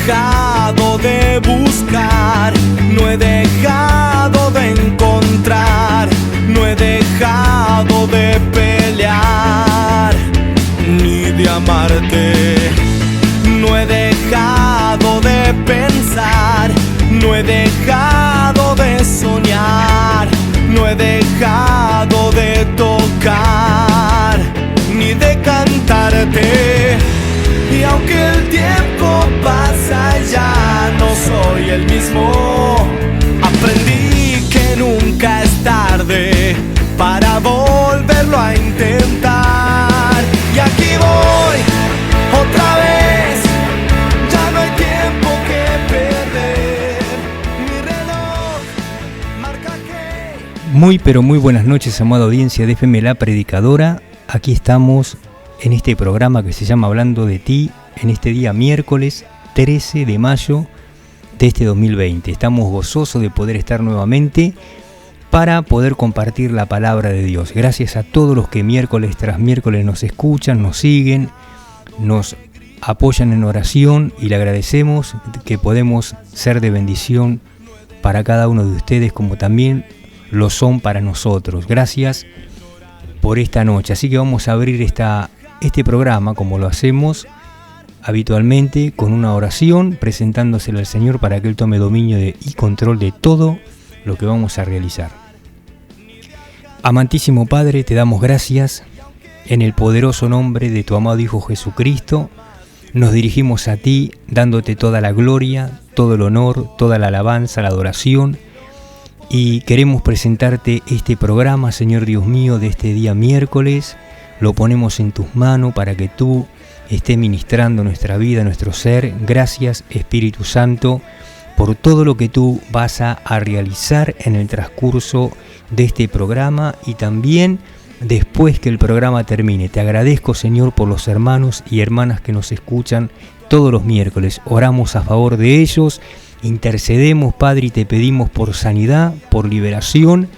dejado de buscar, no he dejado de encontrar, no he dejado de pelear, ni de amarte. No he dejado de pensar, no he dejado de soñar, no he dejado de tocar, ni de cantarte. Y aunque el tiempo pasa, ya no soy el mismo. Aprendí que nunca es tarde para volverlo a intentar. Y aquí voy, otra vez. Ya no hay tiempo que perder. Mi reloj marca que... Muy pero muy buenas noches, amada audiencia de FM La Predicadora. Aquí estamos en este programa que se llama Hablando de Ti, en este día miércoles 13 de mayo de este 2020. Estamos gozosos de poder estar nuevamente para poder compartir la palabra de Dios. Gracias a todos los que miércoles tras miércoles nos escuchan, nos siguen, nos apoyan en oración, y le agradecemos que podemos ser de bendición para cada uno de ustedes, como también lo son para nosotros. Gracias por esta noche. Así que vamos a abrir este programa, como lo hacemos habitualmente, con una oración, presentándosela al Señor para que Él tome dominio y control de todo lo que vamos a realizar. Amantísimo Padre, te damos gracias en el poderoso nombre de tu amado Hijo Jesucristo. Nos dirigimos a ti dándote toda la gloria, todo el honor, toda la alabanza, la adoración, y queremos presentarte este programa, Señor Dios mío, de este día miércoles. Lo ponemos en tus manos para que tú estés ministrando nuestra vida, nuestro ser. Gracias, Espíritu Santo, por todo lo que tú vas a realizar en el transcurso de este programa y también después que el programa termine. Te agradezco, Señor, por los hermanos y hermanas que nos escuchan todos los miércoles. Oramos a favor de ellos, intercedemos, Padre, y te pedimos por sanidad, por liberación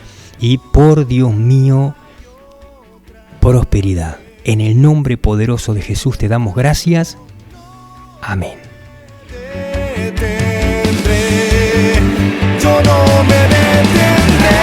y por, Dios mío, prosperidad. En el nombre poderoso de Jesús te damos gracias. Amén. Yo no me detendré.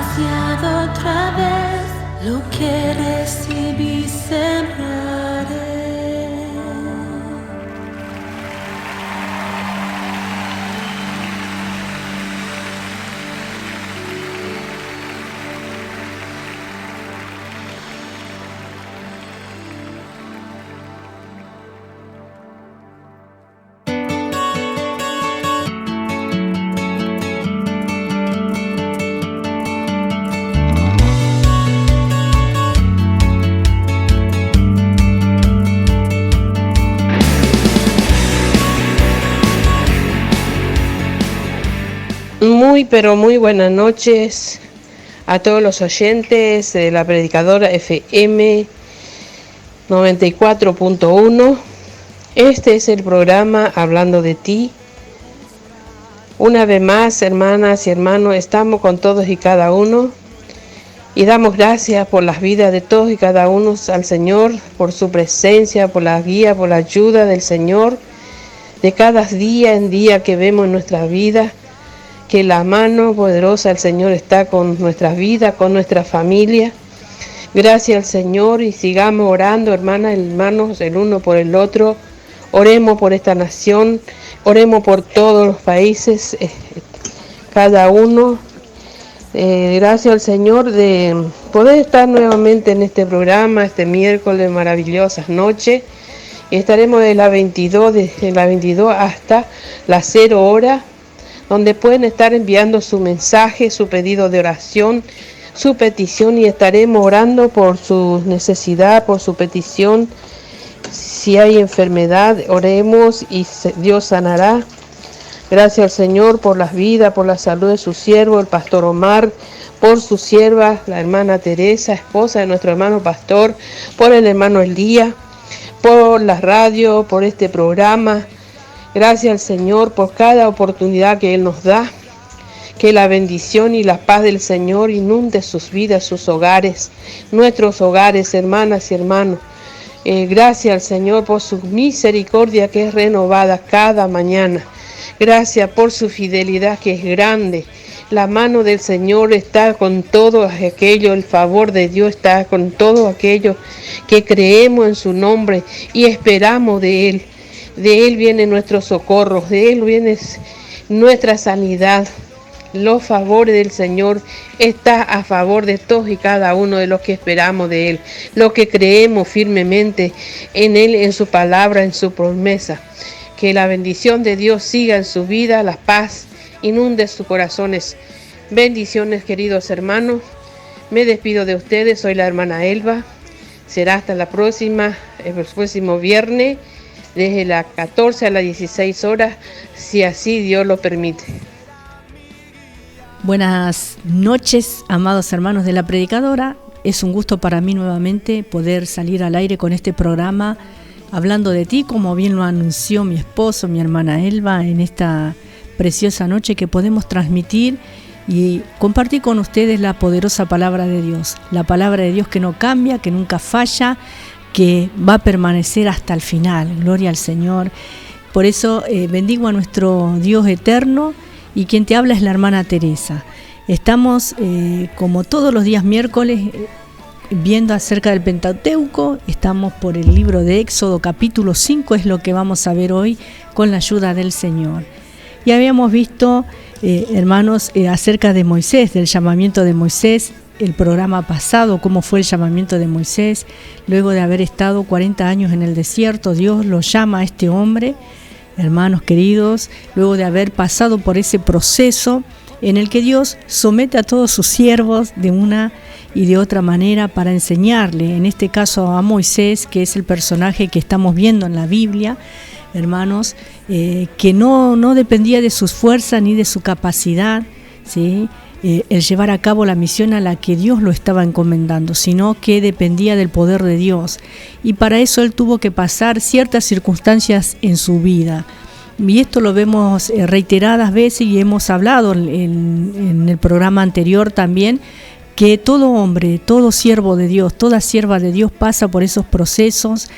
saciado otra vez, lo que recibí sembraré. Muy, pero muy buenas noches a todos los oyentes de la Predicadora FM 94.1. Este es el programa Hablando de Ti. Una vez más, hermanas y hermanos, estamos con todos y cada uno y damos gracias por las vidas de todos y cada uno al Señor, por su presencia, por la guía, por la ayuda del Señor, de cada día en día que vemos en nuestras vidas. Que la mano poderosa del Señor está con nuestras vidas, con nuestra familia. Gracias al Señor y sigamos orando, hermanas y hermanos, el uno por el otro. Oremos por esta nación, oremos por todos los países, cada uno. Gracias al Señor de poder estar nuevamente en este programa, este miércoles, maravillosas noches. Y estaremos de la 22 hasta las 0 horas. Donde pueden estar enviando su mensaje, su pedido de oración, su petición y estaremos orando por su necesidad, por su petición. Si hay enfermedad, oremos y Dios sanará. Gracias al Señor por las vidas, por la salud de su siervo, el pastor Omar, por su sierva, la hermana Teresa, esposa de nuestro hermano pastor, por el hermano Elías, por la radio, por este programa. Gracias al Señor por cada oportunidad que Él nos da. Que la bendición y la paz del Señor inunde sus vidas, sus hogares, nuestros hogares, hermanas y hermanos. Gracias al Señor por su misericordia que es renovada cada mañana. Gracias por su fidelidad que es grande. La mano del Señor está con todo aquello, el favor de Dios está con todo aquello que creemos en su nombre y esperamos de Él. De Él viene nuestro socorro, de Él viene nuestra sanidad. Los favores del Señor está a favor de todos y cada uno de los que esperamos de Él, los que creemos firmemente en Él, en su palabra, en su promesa. Que la bendición de Dios siga en su vida, la paz inunde sus corazones. Bendiciones, queridos hermanos. Me despido de ustedes, soy la hermana Elba. Será hasta el próximo viernes. Desde las 14 a las 16 horas, si así Dios lo permite. Buenas noches, amados hermanos de la Predicadora. Es un gusto para mí nuevamente poder salir al aire con este programa, hablando de ti, como bien lo anunció mi esposo, mi hermana Elba, en esta preciosa noche que podemos transmitir y compartir con ustedes la poderosa palabra de Dios. La palabra de Dios que no cambia, que nunca falla, que va a permanecer hasta el final. Gloria al Señor. Por eso bendigo a nuestro Dios eterno y quien te habla es la hermana Teresa. Estamos como todos los días miércoles viendo acerca del Pentateuco. Estamos por el libro de Éxodo capítulo 5, es lo que vamos a ver hoy con la ayuda del Señor. Y habíamos visto, hermanos, acerca de Moisés, del llamamiento de Moisés, el programa pasado, cómo fue el llamamiento de Moisés. Luego de haber estado 40 años en el desierto, Dios lo llama a este hombre, hermanos queridos, luego de haber pasado por ese proceso en el que Dios somete a todos sus siervos de una y de otra manera para enseñarle, en este caso a Moisés, que es el personaje que estamos viendo en la Biblia, hermanos, que no dependía de sus fuerzas ni de su capacidad, ¿sí? El llevar a cabo la misión a la que Dios lo estaba encomendando, sino que dependía del poder de Dios. Y para eso él tuvo que pasar ciertas circunstancias en su vida. Y esto lo vemos reiteradas veces y hemos hablado en el programa anterior también, que todo hombre, todo siervo de Dios, toda sierva de Dios pasa por esos procesos,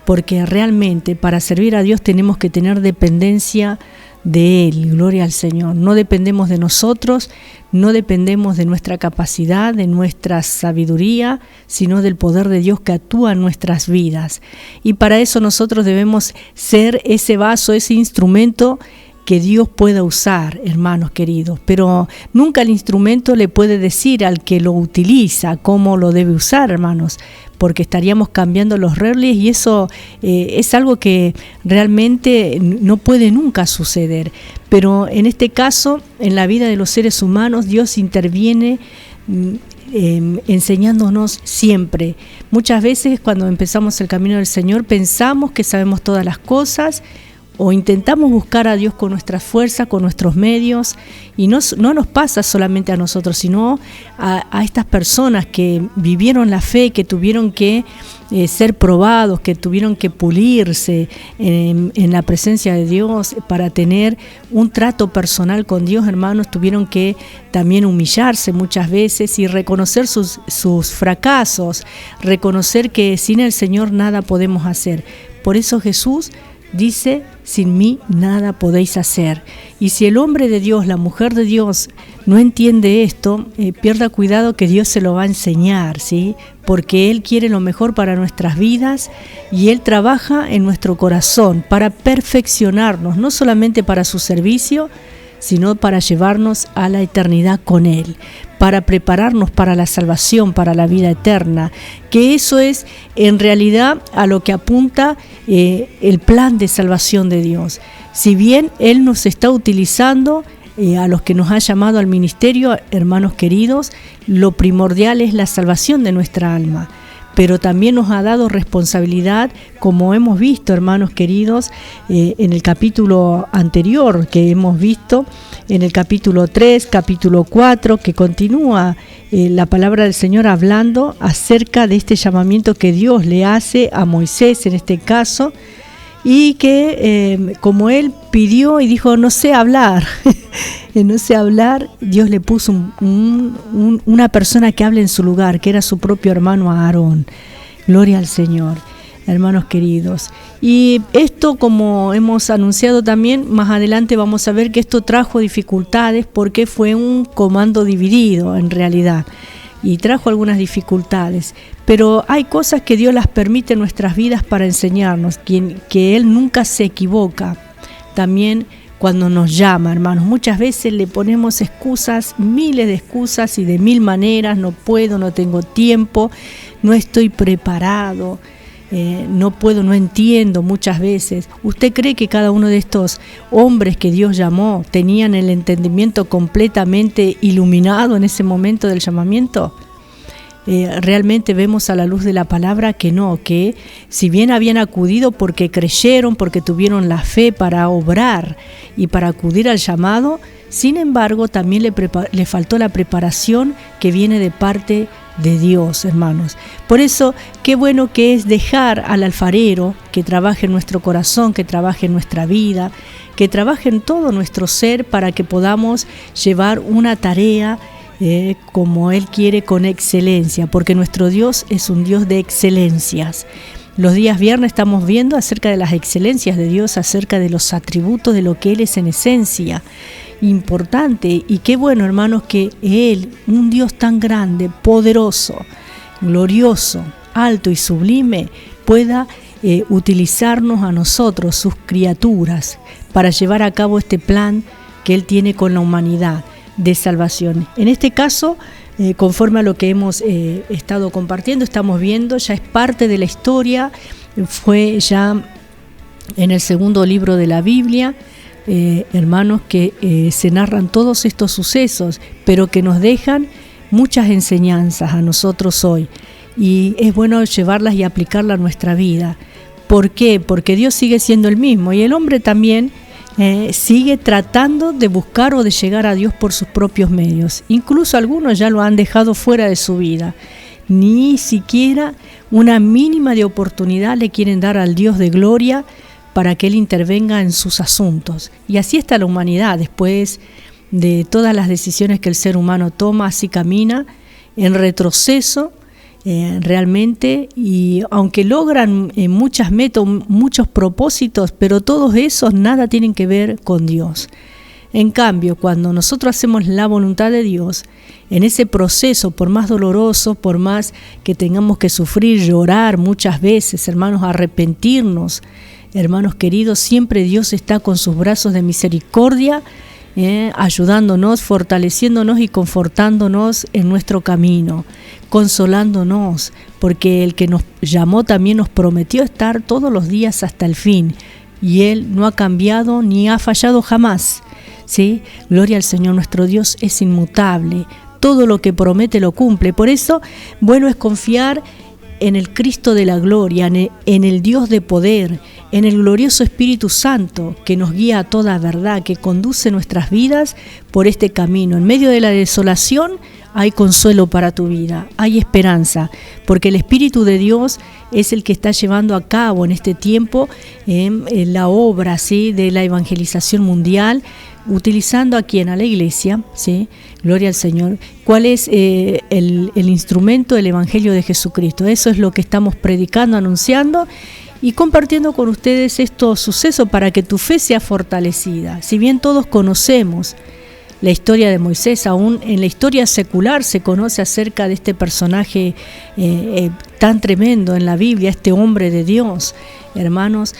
porque realmente para servir a Dios tenemos que tener dependencia de Él. Gloria al Señor. No dependemos de nosotros, no dependemos de nuestra capacidad, de nuestra sabiduría, sino del poder de Dios que actúa en nuestras vidas. Y para eso nosotros debemos ser ese vaso, ese instrumento que Dios pueda usar, hermanos queridos. Pero nunca el instrumento le puede decir al que lo utiliza cómo lo debe usar, hermanos, porque estaríamos cambiando los roles y eso es algo que realmente no puede nunca suceder. Pero en este caso, en la vida de los seres humanos, Dios interviene enseñándonos siempre. Muchas veces cuando empezamos el camino del Señor pensamos que sabemos todas las cosas, o intentamos buscar a Dios con nuestras fuerzas, con nuestros medios, y no nos pasa solamente a nosotros, sino a estas personas que vivieron la fe, que tuvieron que ser probados, que tuvieron que pulirse en la presencia de Dios para tener un trato personal con Dios, hermanos. Tuvieron que también humillarse muchas veces y reconocer sus fracasos, reconocer que sin el Señor nada podemos hacer. Por eso Jesús dice: sin mí nada podéis hacer. Y si el hombre de Dios, la mujer de Dios, no entiende esto, pierda cuidado que Dios se lo va a enseñar, ¿sí? Porque Él quiere lo mejor para nuestras vidas y Él trabaja en nuestro corazón para perfeccionarnos, no solamente para su servicio, sino para llevarnos a la eternidad con Él, para prepararnos para la salvación, para la vida eterna, que eso es en realidad a lo que apunta el plan de salvación de Dios. Si bien Él nos está utilizando, a los que nos ha llamado al ministerio, hermanos queridos, lo primordial es la salvación de nuestra alma. Pero también nos ha dado responsabilidad, como hemos visto, hermanos queridos, en el capítulo anterior que hemos visto, en el capítulo 3, capítulo 4, que continúa la palabra del Señor hablando acerca de este llamamiento que Dios le hace a Moisés en este caso, y que como él pidió y dijo: no sé hablar, no sé hablar, Dios le puso una persona que hable en su lugar, que era su propio hermano Aarón. Gloria al Señor, hermanos queridos. Y esto, como hemos anunciado también, más adelante vamos a ver que esto trajo dificultades porque fue un comando dividido en realidad. Y trajo algunas dificultades, pero hay cosas que Dios las permite en nuestras vidas para enseñarnos, que Él nunca se equivoca. También cuando nos llama, hermanos, muchas veces le ponemos excusas, miles de excusas y de mil maneras: no puedo, no tengo tiempo, no estoy preparado, no puedo, no entiendo muchas veces. ¿Usted cree que cada uno de estos hombres que Dios llamó tenían el entendimiento completamente iluminado en ese momento del llamamiento? Realmente vemos a la luz de la palabra que no, que si bien habían acudido porque creyeron, porque tuvieron la fe para obrar y para acudir al llamado, sin embargo también le faltó la preparación que viene de parte de Dios, hermanos. Por eso, qué bueno que es dejar al alfarero que trabaje en nuestro corazón, que trabaje en nuestra vida, que trabaje en todo nuestro ser para que podamos llevar una tarea como Él quiere, con excelencia, porque nuestro Dios es un Dios de excelencias. Los días viernes estamos viendo acerca de las excelencias de Dios, acerca de los atributos de lo que Él es en esencia. Importante, y qué bueno, hermanos, que Él, un Dios tan grande, poderoso, glorioso, alto y sublime, pueda utilizarnos a nosotros, sus criaturas, para llevar a cabo este plan que Él tiene con la humanidad de salvación. En este caso, conforme a lo que hemos estado compartiendo, estamos viendo, ya es parte de la historia, fue ya en el segundo libro de la Biblia, hermanos, que se narran todos estos sucesos, pero que nos dejan muchas enseñanzas a nosotros hoy, y es bueno llevarlas y aplicarlas a nuestra vida. ¿Por qué? Porque Dios sigue siendo el mismo, y el hombre también sigue tratando de buscar o de llegar a Dios por sus propios medios. Incluso algunos ya lo han dejado fuera de su vida. Ni siquiera una mínima de oportunidad le quieren dar al Dios de gloria para que Él intervenga en sus asuntos. Y así está la humanidad. Después de todas las decisiones que el ser humano toma, así camina en retroceso, realmente, y aunque logran muchas metas, muchos propósitos, pero todos esos nada tienen que ver con Dios. En cambio, cuando nosotros hacemos la voluntad de Dios, en ese proceso, por más doloroso, por más que tengamos que sufrir, llorar muchas veces, hermanos, arrepentirnos, hermanos queridos, siempre Dios está con sus brazos de misericordia, ayudándonos, fortaleciéndonos y confortándonos en nuestro camino, consolándonos, porque el que nos llamó también nos prometió estar todos los días hasta el fin, y Él no ha cambiado ni ha fallado jamás. ¿Sí? Gloria al Señor, nuestro Dios es inmutable, todo lo que promete lo cumple. Por eso, bueno es confiar en el Cristo de la gloria, en el Dios de poder, en el glorioso Espíritu Santo que nos guía a toda verdad, que conduce nuestras vidas por este camino. En medio de la desolación hay consuelo para tu vida, hay esperanza, porque el Espíritu de Dios es el que está llevando a cabo en este tiempo la obra, ¿sí?, de la evangelización mundial, utilizando a quién, a la iglesia, ¿sí? Gloria al Señor. ¿Cuál es el instrumento del Evangelio de Jesucristo? Eso es lo que estamos predicando, anunciando y compartiendo con ustedes estos sucesos para que tu fe sea fortalecida. Si bien todos conocemos la historia de Moisés, aún en la historia secular se conoce acerca de este personaje tan tremendo en la Biblia, este hombre de Dios. Hermanos,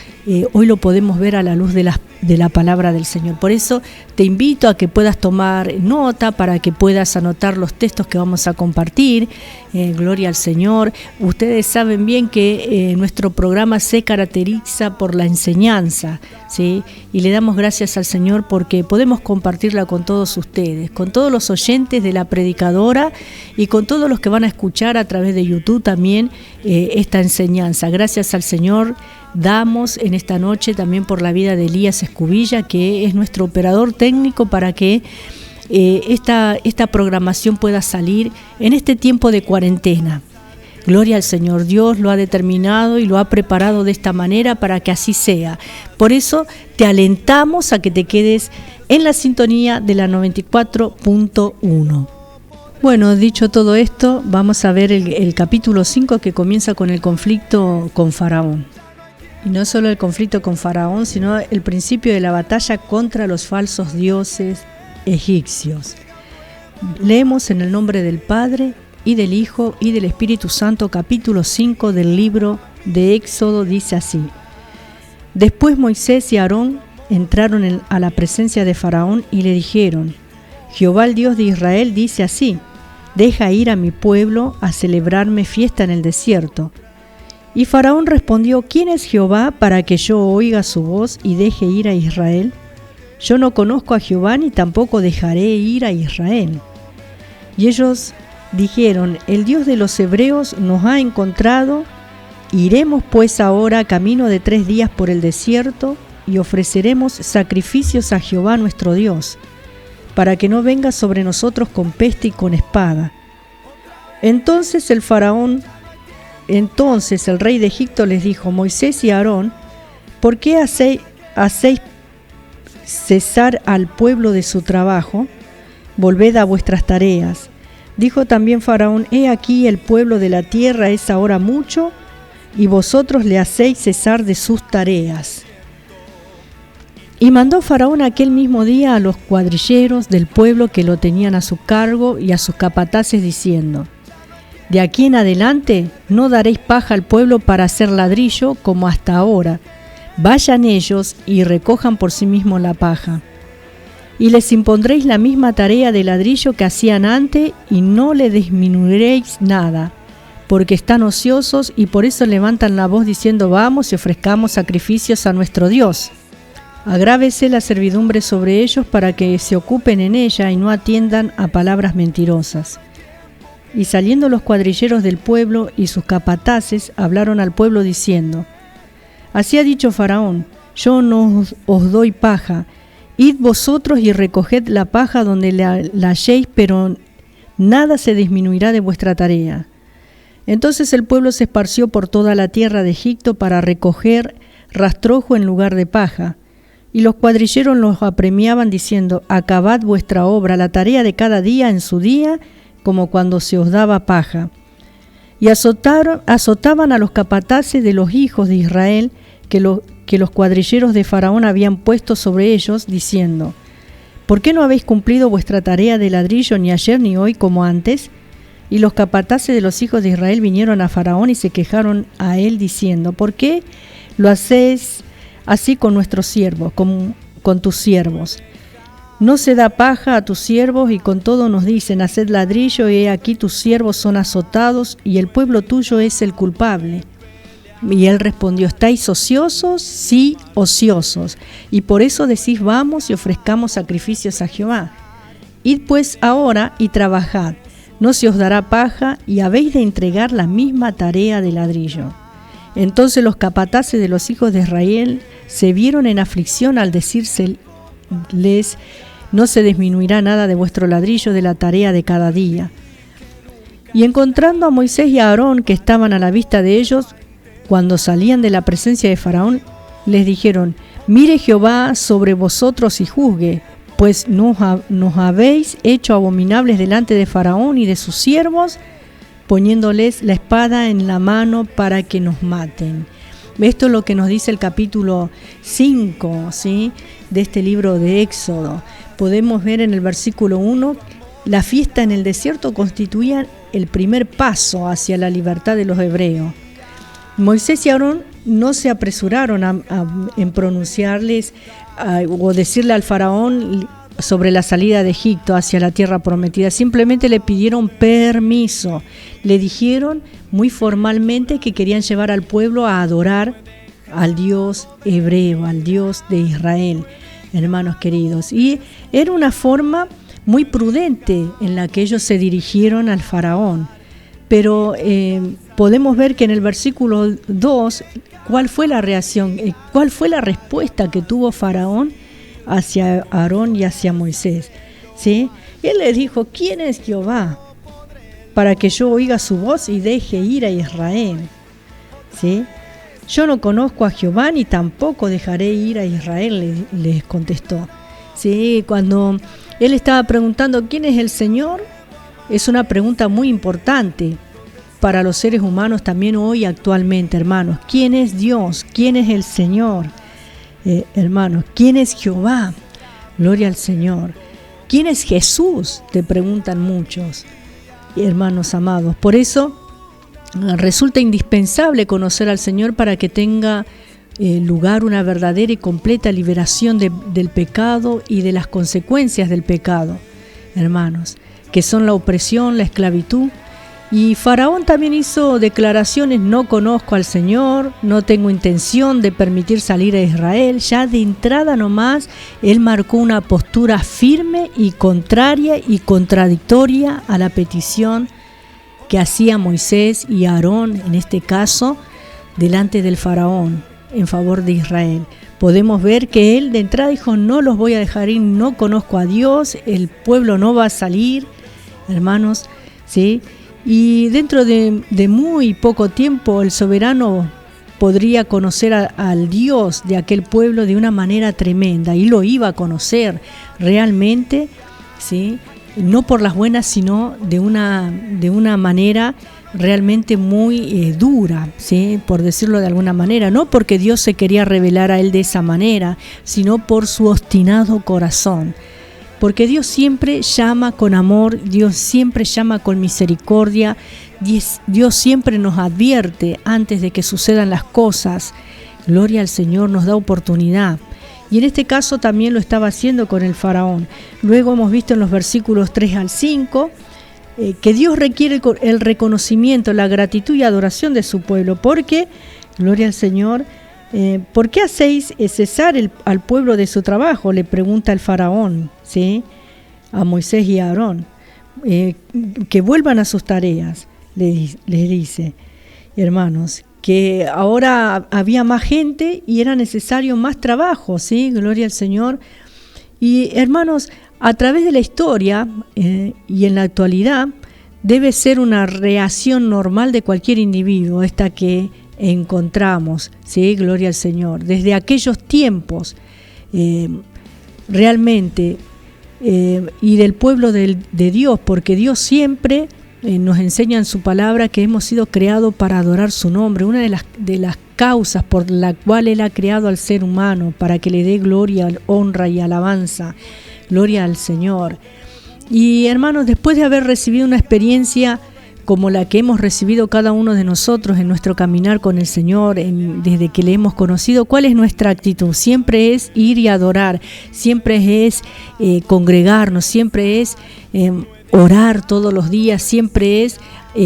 hoy lo podemos ver a la luz de la palabra del Señor. Por eso te invito a que puedas tomar nota, para que puedas anotar los textos que vamos a compartir. Gloria al Señor. Ustedes saben bien que nuestro programa se caracteriza por la enseñanza, ¿sí? Y le damos gracias al Señor porque podemos compartirla con todos ustedes, con todos los oyentes de la predicadora y con todos los que van a escuchar a través de YouTube también esta enseñanza. Gracias al Señor damos en esta noche también por la vida de Elías Escubilla, que es nuestro operador técnico, para que esta programación pueda salir en este tiempo de cuarentena. Gloria al Señor, Dios lo ha determinado y lo ha preparado de esta manera para que así sea. Por eso te alentamos a que te quedes en la sintonía de la 94.1. Bueno, dicho todo esto, vamos a ver el capítulo 5, que comienza con el conflicto con Faraón. Y no solo el conflicto con Faraón, sino el principio de la batalla contra los falsos dioses egipcios. Leemos en el nombre del Padre, y del Hijo, y del Espíritu Santo, capítulo 5 del libro de Éxodo, dice así: Después Moisés y Aarón entraron a la presencia de Faraón y le dijeron: Jehová, el Dios de Israel, dice así: Deja ir a mi pueblo a celebrarme fiesta en el desierto. Y Faraón respondió: ¿Quién es Jehová para que yo oiga su voz y deje ir a Israel? Yo no conozco a Jehová, ni tampoco dejaré ir a Israel. Y ellos dijeron: El Dios de los hebreos nos ha encontrado. Iremos pues ahora camino de 3 días por el desierto y ofreceremos sacrificios a Jehová nuestro Dios, para que no venga sobre nosotros con peste y con espada. Entonces el rey de Egipto les dijo: Moisés y Aarón, ¿por qué hacéis cesar al pueblo de su trabajo? Volved a vuestras tareas. Dijo también Faraón: He aquí, el pueblo de la tierra es ahora mucho, y vosotros le hacéis cesar de sus tareas. Y mandó Faraón aquel mismo día a los cuadrilleros del pueblo que lo tenían a su cargo y a sus capataces, diciendo: De aquí en adelante no daréis paja al pueblo para hacer ladrillo como hasta ahora. Vayan ellos y recojan por sí mismos la paja. Y les impondréis la misma tarea de ladrillo que hacían antes, y no le disminuiréis nada, porque están ociosos y por eso levantan la voz diciendo: Vamos y ofrezcamos sacrificios a nuestro Dios. Agrávese la servidumbre sobre ellos para que se ocupen en ella y no atiendan a palabras mentirosas. Y saliendo los cuadrilleros del pueblo y sus capataces, hablaron al pueblo diciendo: Así ha dicho Faraón: Yo no os doy paja. Id vosotros y recoged la paja donde la halléis, pero nada se disminuirá de vuestra tarea. Entonces el pueblo se esparció por toda la tierra de Egipto para recoger rastrojo en lugar de paja. Y los cuadrilleros los apremiaban diciendo: Acabad vuestra obra, la tarea de cada día en su día, como cuando se os daba paja. y azotaban a los capataces de los hijos de Israel que los cuadrilleros de Faraón habían puesto sobre ellos, diciendo: ¿por qué no habéis cumplido vuestra tarea de ladrillo ni ayer ni hoy como antes? Y los capataces de los hijos de Israel vinieron a Faraón y se quejaron a él diciendo: ¿por qué lo hacéis así con nuestros siervos, con tus siervos? No se da paja a tus siervos, y con todo nos dicen: haced ladrillo, y he aquí tus siervos son azotados, y el pueblo tuyo es el culpable. Y él respondió: ¿estáis ociosos? Sí, ociosos. Y por eso decís: vamos y ofrezcamos sacrificios a Jehová. Id pues ahora y trabajad, no se os dará paja, y habéis de entregar la misma tarea de ladrillo. Entonces los capataces de los hijos de Israel se vieron en aflicción al decírseles: no se disminuirá nada de vuestro ladrillo de la tarea de cada día. Y encontrando a Moisés y a Aarón, que estaban a la vista de ellos, cuando salían de la presencia de Faraón, les dijeron: mire Jehová sobre vosotros y juzgue, pues nos habéis hecho abominables delante de Faraón y de sus siervos, poniéndoles la espada en la mano para que nos maten. Esto es lo que nos dice el capítulo 5, ¿sí?, de este libro de Éxodo. Podemos ver en el versículo 1, la fiesta en el desierto constituía el primer paso hacia la libertad de los hebreos. Moisés y Aarón no se apresuraron en pronunciarles o decirle al faraón sobre la salida de Egipto hacia la tierra prometida. Simplemente le pidieron permiso. Le dijeron muy formalmente que querían llevar al pueblo a adorar al Dios hebreo, al Dios de Israel, hermanos queridos. Y era una forma muy prudente en la que ellos se dirigieron al faraón. Pero podemos ver que en el versículo 2, ¿cuál fue la reacción? ¿Cuál fue la respuesta que tuvo Faraón hacia Aarón y hacia Moisés? ¿Sí? Él les dijo: ¿quién es Jehová para que yo oiga su voz y deje ir a Israel? ¿Sí? Yo no conozco a Jehová ni tampoco dejaré ir a Israel, les contestó. ¿Sí? Cuando él estaba preguntando quién es el Señor, es una pregunta muy importante para los seres humanos también hoy actualmente, hermanos. ¿Quién es Dios? ¿Quién es el Señor? Hermanos, ¿quién es Jehová? Gloria al Señor. ¿Quién es Jesús? Te preguntan muchos, hermanos amados. Por eso resulta indispensable conocer al Señor para que tenga lugar una verdadera y completa liberación del pecado y de las consecuencias del pecado, hermanos, que son la opresión, la esclavitud. Y Faraón también hizo declaraciones: no conozco al Señor, no tengo intención de permitir salir a Israel. Ya de entrada nomás, él marcó una postura firme y contraria y contradictoria a la petición que hacía Moisés y Aarón, en este caso, delante del Faraón, en favor de Israel. Podemos ver que él de entrada dijo: no los voy a dejar ir, no conozco a Dios, el pueblo no va a salir, hermanos, ¿sí? Y dentro de muy poco tiempo el soberano podría conocer al Dios de aquel pueblo de una manera tremenda, y lo iba a conocer realmente, ¿sí? No por las buenas, sino de una manera realmente muy dura, ¿sí?, por decirlo de alguna manera. No porque Dios se quería revelar a él de esa manera, sino por su obstinado corazón. Porque Dios siempre llama con amor, Dios siempre llama con misericordia, Dios siempre nos advierte antes de que sucedan las cosas. Gloria al Señor, nos da oportunidad. Y en este caso también lo estaba haciendo con el faraón. Luego hemos visto en los versículos 3 al 5 que Dios requiere el reconocimiento, la gratitud y adoración de su pueblo. Porque, gloria al Señor, ¿por qué hacéis cesar al pueblo de su trabajo?, le pregunta el faraón, ¿sí?, a Moisés y a Aarón. Que vuelvan a sus tareas, les dice, hermanos, que ahora había más gente y era necesario más trabajo, ¿sí? Gloria al Señor. Y hermanos, a través de la historia y en la actualidad, debe ser una reacción normal de cualquier individuo esta que encontramos, ¿sí? Gloria al Señor. Desde aquellos tiempos, realmente, y del pueblo de Dios, porque Dios siempre nos enseña en su palabra que hemos sido creados para adorar su nombre. Una de las causas por la cual Él ha creado al ser humano, para que le dé gloria, honra y alabanza. Gloria al Señor. Y hermanos, después de haber recibido una experiencia como la que hemos recibido cada uno de nosotros en nuestro caminar con el Señor, desde que le hemos conocido, ¿cuál es nuestra actitud? Siempre es ir y adorar, siempre es congregarnos, siempre es orar todos los días, siempre es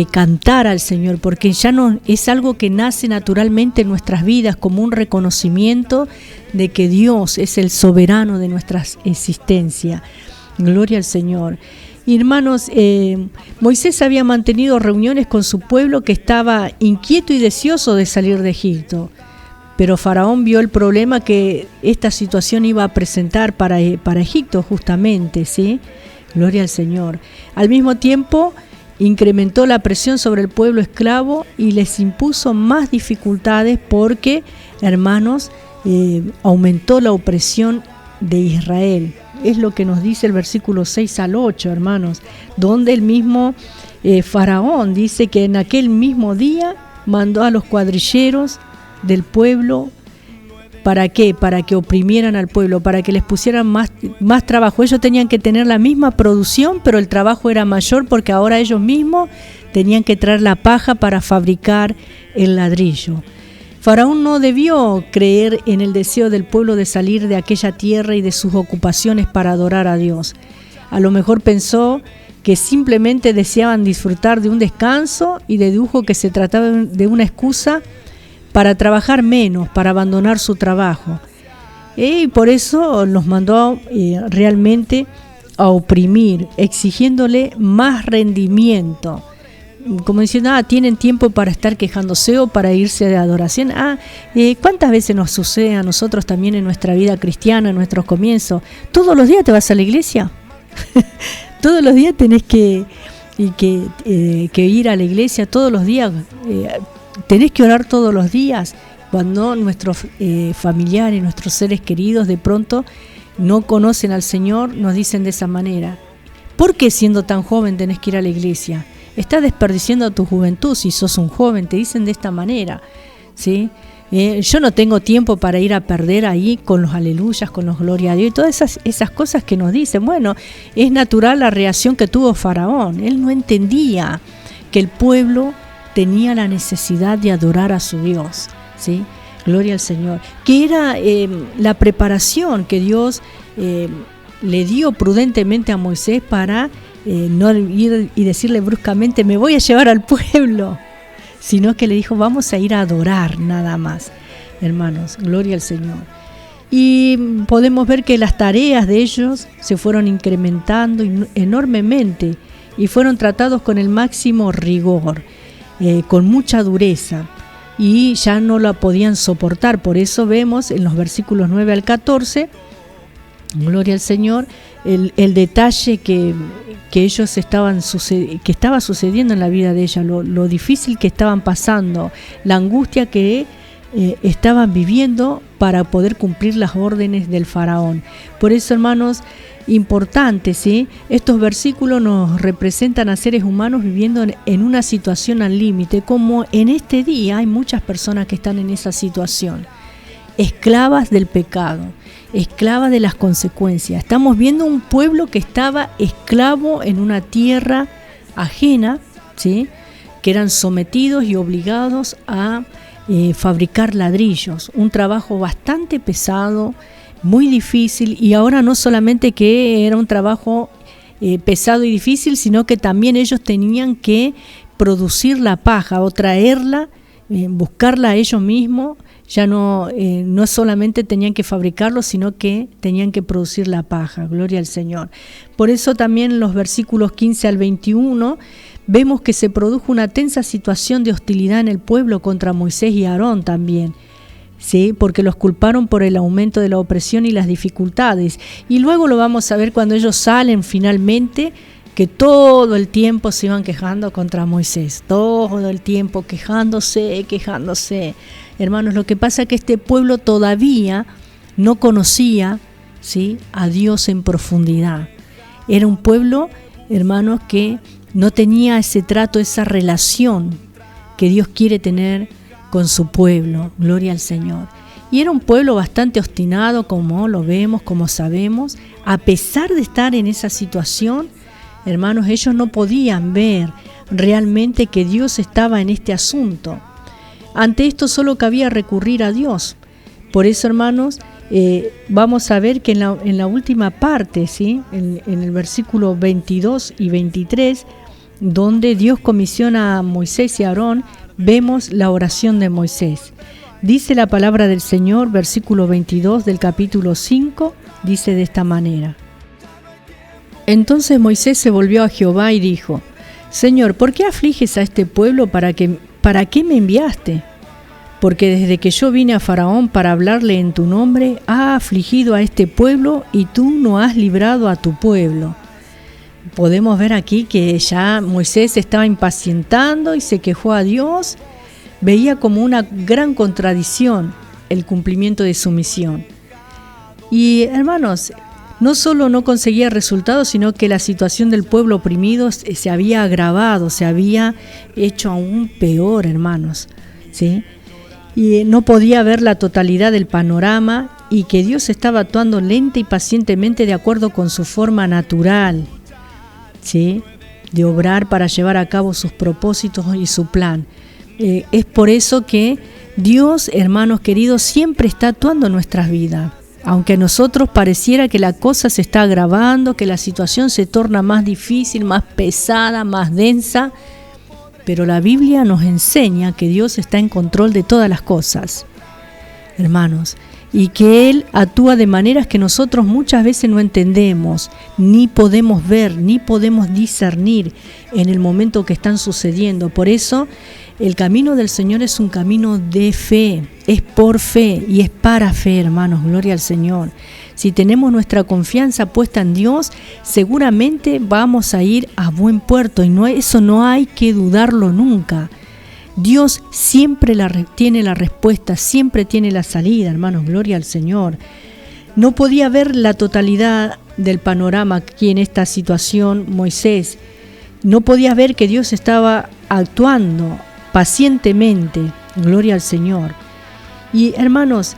cantar al Señor, porque ya no es algo que nace naturalmente en nuestras vidas como un reconocimiento de que Dios es el soberano de nuestra existencia. Gloria al Señor. Y hermanos, Moisés había mantenido reuniones con su pueblo que estaba inquieto y deseoso de salir de Egipto. Pero Faraón vio el problema que esta situación iba a presentar para Egipto justamente, ¿sí? Gloria al Señor. Al mismo tiempo, incrementó la presión sobre el pueblo esclavo y les impuso más dificultades porque, hermanos, aumentó la opresión de Israel. Es lo que nos dice el versículo 6 al 8, hermanos, donde el mismo Faraón dice que en aquel mismo día mandó a los cuadrilleros del pueblo. ¿Para qué? Para que oprimieran al pueblo, para que les pusieran más trabajo. Ellos tenían que tener la misma producción, pero el trabajo era mayor porque ahora ellos mismos tenían que traer la paja para fabricar el ladrillo. Faraón no debió creer en el deseo del pueblo de salir de aquella tierra y de sus ocupaciones para adorar a Dios. A lo mejor pensó que simplemente deseaban disfrutar de un descanso y dedujo que se trataba de una excusa para trabajar menos, para abandonar su trabajo. Y por eso los mandó realmente a oprimir, exigiéndole más rendimiento. Como diciendo, tienen tiempo para estar quejándose o para irse de adoración. ¿Cuántas veces nos sucede a nosotros también en nuestra vida cristiana, en nuestros comienzos? ¿Todos los días te vas a la iglesia? ¿Todos los días tenés que ir a la iglesia? ¿Todos los días tenés que orar todos los días? Cuando nuestros familiares, nuestros seres queridos de pronto no conocen al Señor, nos dicen de esa manera. ¿Por qué siendo tan joven tenés que ir a la iglesia? Estás desperdiciando tu juventud si sos un joven, te dicen de esta manera, ¿sí? Yo no tengo tiempo para ir a perder ahí con los aleluyas, con los gloria a Dios y todas esas cosas que nos dicen. Bueno, es natural la reacción que tuvo Faraón. Él no entendía que el pueblo tenía la necesidad de adorar a su Dios, ¿sí? Gloria al Señor. Que era la preparación que Dios le dio prudentemente a Moisés para no ir y decirle bruscamente me voy a llevar al pueblo, sino que le dijo vamos a ir a adorar nada más, hermanos, gloria al Señor. Y podemos ver que las tareas de ellos se fueron incrementando enormemente y fueron tratados con el máximo rigor, con mucha dureza, y ya no la podían soportar. Por eso vemos en los versículos 9 al 14, gloria al Señor, el detalle que ellos que estaba sucediendo en la vida de ella, lo difícil que estaban pasando, la angustia que estaban viviendo para poder cumplir las órdenes del faraón. Por eso, hermanos, importante, ¿sí? Estos versículos nos representan a seres humanos viviendo en una situación al límite, como en este día hay muchas personas que están en esa situación, esclavas del pecado, esclavas de las consecuencias. Estamos viendo un pueblo que estaba esclavo en una tierra ajena, ¿sí? Que eran sometidos y obligados a fabricar ladrillos, un trabajo bastante pesado, muy difícil, y ahora no solamente que era un trabajo pesado y difícil, sino que también ellos tenían que producir la paja o traerla, buscarla ellos mismos. Ya no solamente tenían que fabricarlo, sino que tenían que producir la paja. Gloria al Señor. Por eso también en los versículos 15 al 21 vemos que se produjo una tensa situación de hostilidad en el pueblo contra Moisés y Aarón también, ¿sí? Porque los culparon por el aumento de la opresión y las dificultades. Y luego lo vamos a ver cuando ellos salen finalmente, que todo el tiempo se iban quejando contra Moisés, todo el tiempo quejándose. Hermanos, lo que pasa es que este pueblo todavía no conocía, ¿sí?, a Dios en profundidad. Era un pueblo, hermanos, que no tenía ese trato, esa relación que Dios quiere tener con su pueblo. Gloria al Señor. Y era un pueblo bastante obstinado, como lo vemos, como sabemos. A pesar de estar en esa situación, hermanos, ellos no podían ver realmente que Dios estaba en este asunto. Ante esto solo cabía recurrir a Dios. Por eso, hermanos, vamos a ver que en la última parte, ¿sí? en el versículo 22 y 23, donde Dios comisiona a Moisés y a Aarón, vemos la oración de Moisés. Dice la palabra del Señor, versículo 22 del capítulo 5, dice de esta manera: Entonces Moisés se volvió a Jehová y dijo: Señor, ¿por qué afliges a este pueblo? ¿Para qué me enviaste? Porque desde que yo vine a Faraón para hablarle en tu nombre, ha afligido a este pueblo y tú no has librado a tu pueblo. Podemos ver aquí que ya Moisés estaba impacientando y se quejó a Dios. Veía como una gran contradicción el cumplimiento de su misión. Y hermanos, no solo no conseguía resultados, sino que la situación del pueblo oprimido se había agravado, se había hecho aún peor, hermanos, ¿sí? Y no podía ver la totalidad del panorama y que Dios estaba actuando lenta y pacientemente de acuerdo con su forma natural, ¿sí? De obrar para llevar a cabo sus propósitos y su plan. Es por eso que Dios, hermanos queridos, siempre está actuando en nuestras vidas. Aunque a nosotros pareciera que la cosa se está agravando, que la situación se torna más difícil, más pesada, más densa, pero la Biblia nos enseña que Dios está en control de todas las cosas, hermanos, y que Él actúa de maneras que nosotros muchas veces no entendemos, ni podemos ver, ni podemos discernir en el momento que están sucediendo. Por eso, el camino del Señor es un camino de fe, es por fe y es para fe, hermanos, gloria al Señor. Si tenemos nuestra confianza puesta en Dios, seguramente vamos a ir a buen puerto, y eso no hay que dudarlo nunca. Dios siempre tiene la respuesta, siempre tiene la salida, hermanos, gloria al Señor. No podía ver la totalidad del panorama aquí en esta situación Moisés. No podía ver que Dios estaba actuando pacientemente, gloria al Señor. Y hermanos,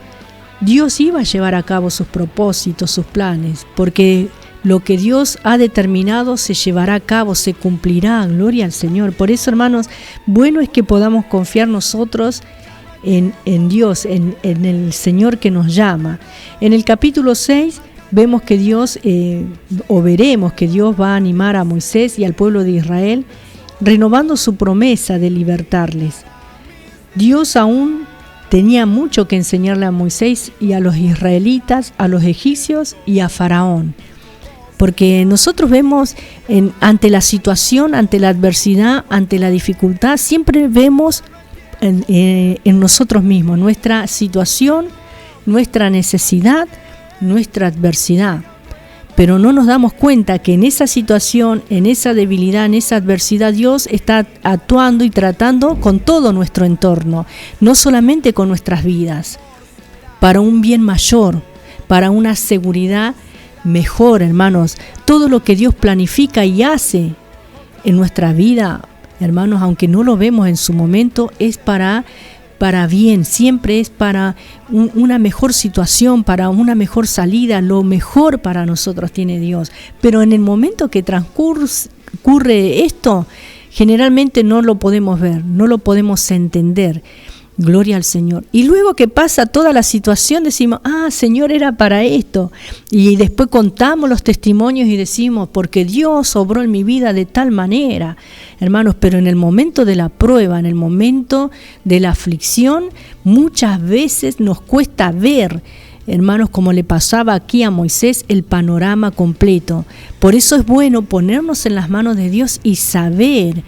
Dios iba a llevar a cabo sus propósitos, sus planes, porque lo que Dios ha determinado se llevará a cabo, se cumplirá, gloria al Señor. Por eso, hermanos, bueno es que podamos confiar nosotros en Dios, en el Señor que nos llama. En el capítulo 6 vemos que Dios, o veremos que Dios va a animar a Moisés y al pueblo de Israel, renovando su promesa de libertarles. Dios aún tenía mucho que enseñarle a Moisés y a los israelitas, a los egipcios y a Faraón. Porque nosotros vemos ante la situación, ante la adversidad, ante la dificultad, siempre vemos en nosotros mismos nuestra situación, nuestra necesidad, nuestra adversidad. Pero no nos damos cuenta que en esa situación, en esa debilidad, en esa adversidad, Dios está actuando y tratando con todo nuestro entorno, no solamente con nuestras vidas, para un bien mayor, para una seguridad mejor, hermanos. Todo lo que Dios planifica y hace en nuestra vida, hermanos, aunque no lo vemos en su momento, es para bien, siempre es para una mejor situación, para una mejor salida. Lo mejor para nosotros tiene Dios, pero en el momento que transcurre esto, generalmente no lo podemos ver, no lo podemos entender. Gloria al Señor. Y luego que pasa toda la situación decimos, Señor, era para esto. Y después contamos los testimonios y decimos, porque Dios obró en mi vida de tal manera. Hermanos, pero en el momento de la prueba, en el momento de la aflicción, muchas veces nos cuesta ver, hermanos, como le pasaba aquí a Moisés, el panorama completo. Por eso es bueno ponernos en las manos de Dios y saber,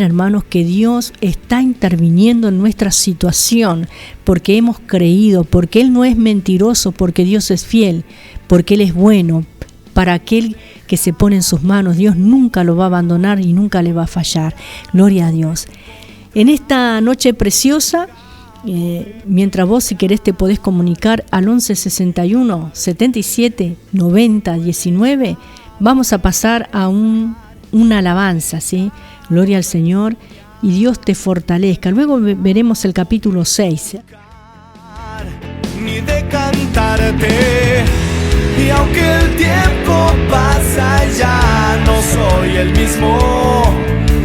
hermanos, que Dios está interviniendo en nuestra situación, porque hemos creído, porque Él no es mentiroso, porque Dios es fiel, porque Él es bueno. Para aquel que se pone en sus manos, Dios nunca lo va a abandonar y nunca le va a fallar. Gloria a Dios. En esta noche preciosa, mientras vos, si querés, te podés comunicar al 1161 77 90 19, vamos a pasar a un una alabanza, ¿sí? Gloria al Señor y Dios te fortalezca. Luego veremos el capítulo 6. Ni de cantarte, y aunque el tiempo pasa ya no soy el mismo.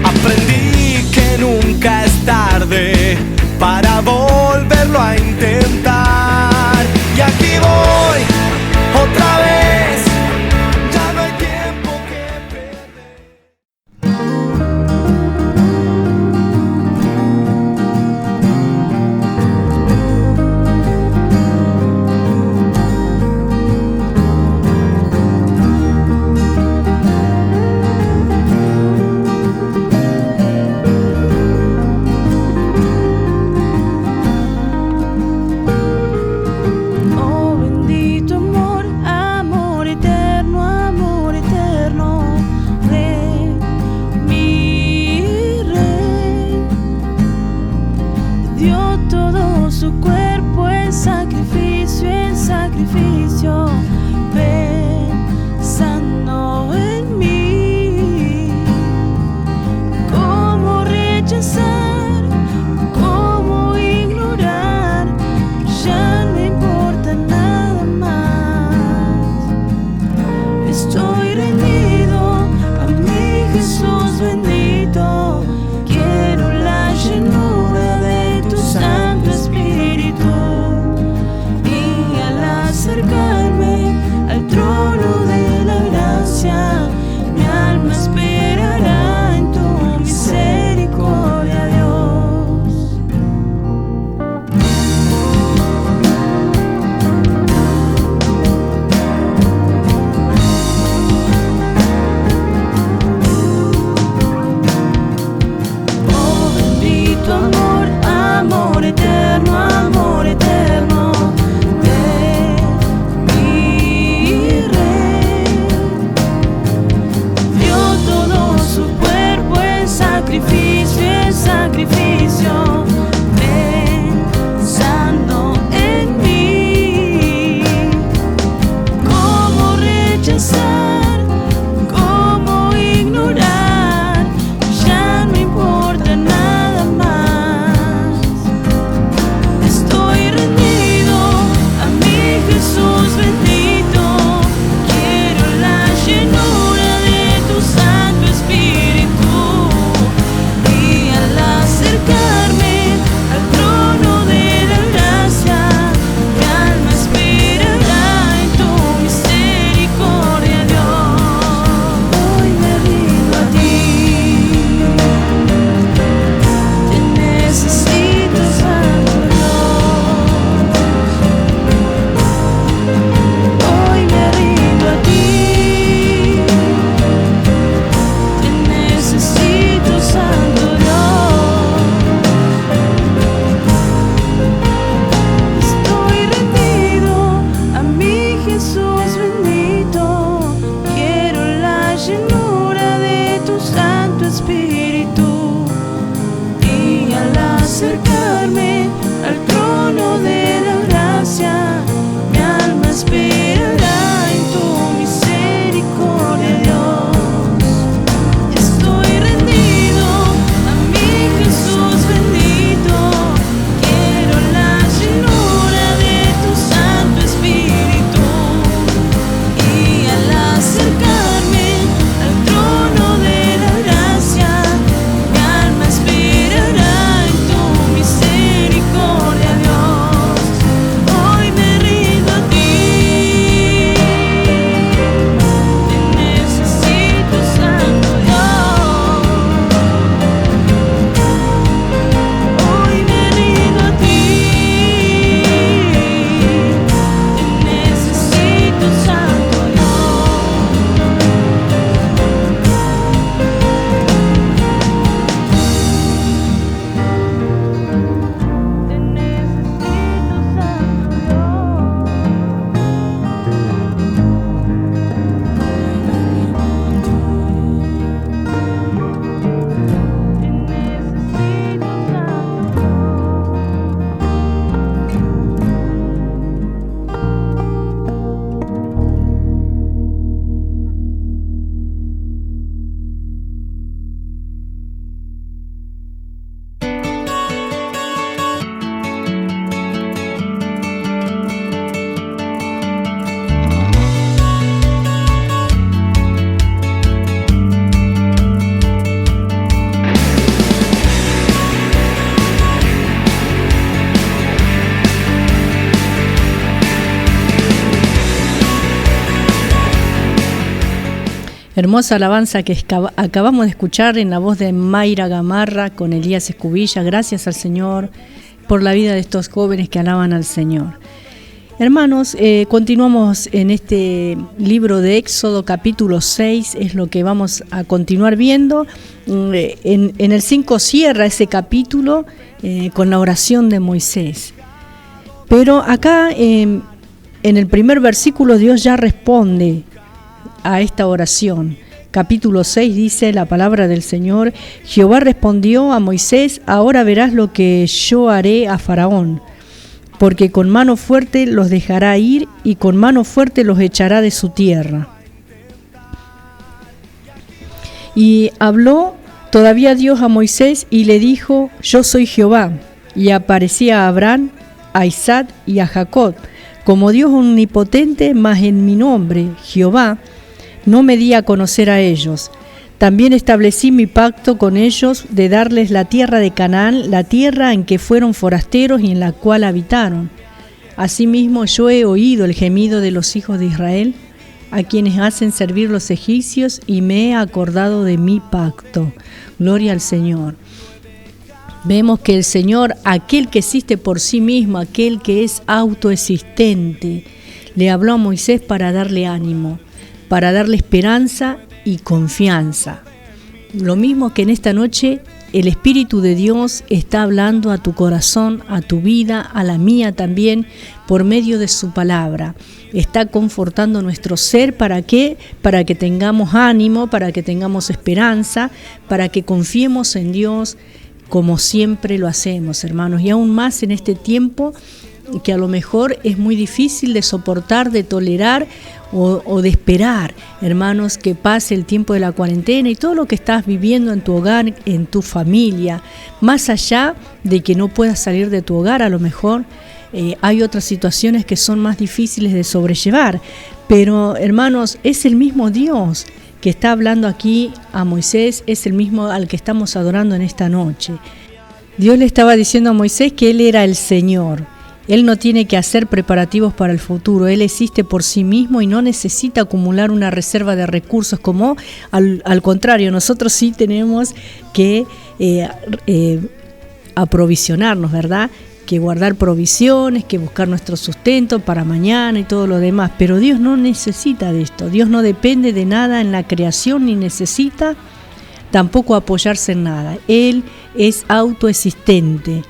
Aprendí que nunca es tarde para volverlo a intentar. Y aquí voy otra vez, ya no hay tiempo que perder. Acercarme al trono. Hermosa alabanza que acabamos de escuchar en la voz de Mayra Gamarra con Elías Escubilla. Gracias al Señor por la vida de estos jóvenes que alaban al Señor. Hermanos, continuamos en este libro de Éxodo, capítulo 6, es lo que vamos a continuar viendo. En el 5 cierra ese capítulo con la oración de Moisés. Pero acá, en el primer versículo, Dios ya responde a esta oración. Capítulo 6 dice la palabra del Señor: Jehová respondió a Moisés: ahora verás lo que yo haré a Faraón, porque con mano fuerte los dejará ir y con mano fuerte los echará de su tierra. Y habló todavía Dios a Moisés y le dijo: yo soy Jehová. Y aparecía a Abraham, a Isaac y a Jacob como Dios omnipotente, mas en mi nombre, Jehová, no me di a conocer a ellos. También establecí mi pacto con ellos de darles la tierra de Canaán, la tierra en que fueron forasteros y en la cual habitaron. Asimismo yo he oído el gemido de los hijos de Israel, a quienes hacen servir los egipcios, y me he acordado de mi pacto. Gloria al Señor. Vemos que el Señor, aquel que existe por sí mismo, aquel que es autoexistente, le habló a Moisés para darle ánimo, para darle esperanza y confianza. Lo mismo que en esta noche el Espíritu de Dios está hablando a tu corazón, a tu vida, a la mía también, por medio de su palabra. Está confortando nuestro ser. ¿Para qué? Para que tengamos ánimo, para que tengamos esperanza, para que confiemos en Dios como siempre lo hacemos, hermanos. Y aún más en este tiempo que a lo mejor es muy difícil de soportar, de tolerar o de esperar, hermanos, que pase el tiempo de la cuarentena y todo lo que estás viviendo en tu hogar, en tu familia. Más allá de que no puedas salir de tu hogar, a lo mejor hay otras situaciones que son más difíciles de sobrellevar. Pero, hermanos, es el mismo Dios que está hablando aquí a Moisés, es el mismo al que estamos adorando en esta noche. Dios le estaba diciendo a Moisés que Él era el Señor. Él no tiene que hacer preparativos para el futuro. Él existe por sí mismo y no necesita acumular una reserva de recursos, como al contrario, nosotros sí tenemos que aprovisionarnos, ¿verdad? Que guardar provisiones, que buscar nuestro sustento para mañana y todo lo demás. Pero Dios no necesita de esto. Dios no depende de nada en la creación, ni necesita tampoco apoyarse en nada. Él es autoexistente.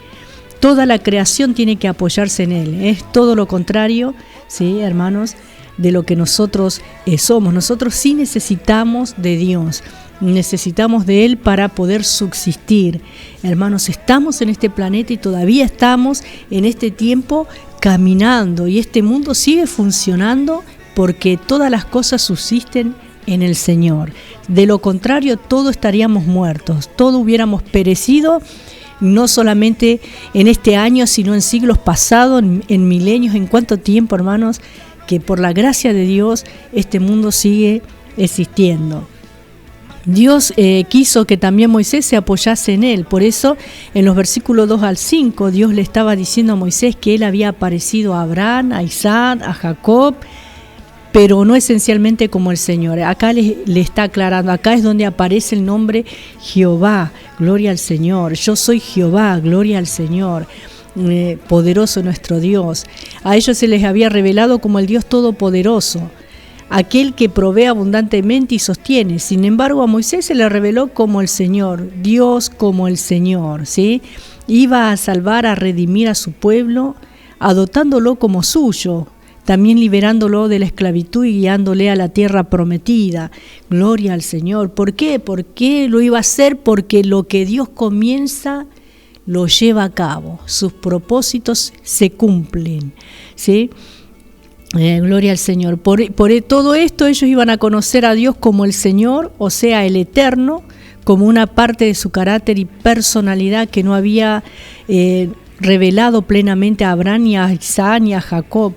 Toda la creación tiene que apoyarse en Él. Es todo lo contrario, ¿sí, hermanos?, de lo que nosotros somos. Nosotros sí necesitamos de Dios. Necesitamos de Él para poder subsistir. Hermanos, estamos en este planeta y todavía estamos en este tiempo caminando. Y este mundo sigue funcionando porque todas las cosas subsisten en el Señor. De lo contrario, todos estaríamos muertos. Todos hubiéramos perecido, no solamente en este año, sino en siglos pasados, en milenios. ¿En cuánto tiempo, hermanos? Que por la gracia de Dios este mundo sigue existiendo. Dios quiso que también Moisés se apoyase en Él. Por eso, en los versículos 2 al 5, Dios le estaba diciendo a Moisés que Él había aparecido a Abraham, a Isaac, a Jacob, pero no esencialmente como el Señor. Acá le está aclarando, acá es donde aparece el nombre Jehová, gloria al Señor. Yo soy Jehová, gloria al Señor. Poderoso nuestro Dios. A ellos se les había revelado como el Dios todopoderoso, aquel que provee abundantemente y sostiene. Sin embargo, a Moisés se le reveló como el Señor, Dios como el Señor, ¿sí? Iba a salvar, a redimir a su pueblo, adoptándolo como suyo, también liberándolo de la esclavitud y guiándole a la tierra prometida. Gloria al Señor. ¿Por qué? ¿Por qué lo iba a hacer? Porque lo que Dios comienza lo lleva a cabo. Sus propósitos se cumplen, ¿sí? Gloria al Señor. Por todo esto ellos iban a conocer a Dios como el Señor, o sea, el Eterno, como una parte de su carácter y personalidad que no había revelado plenamente a Abraham, ni a Isaac, ni a Jacob.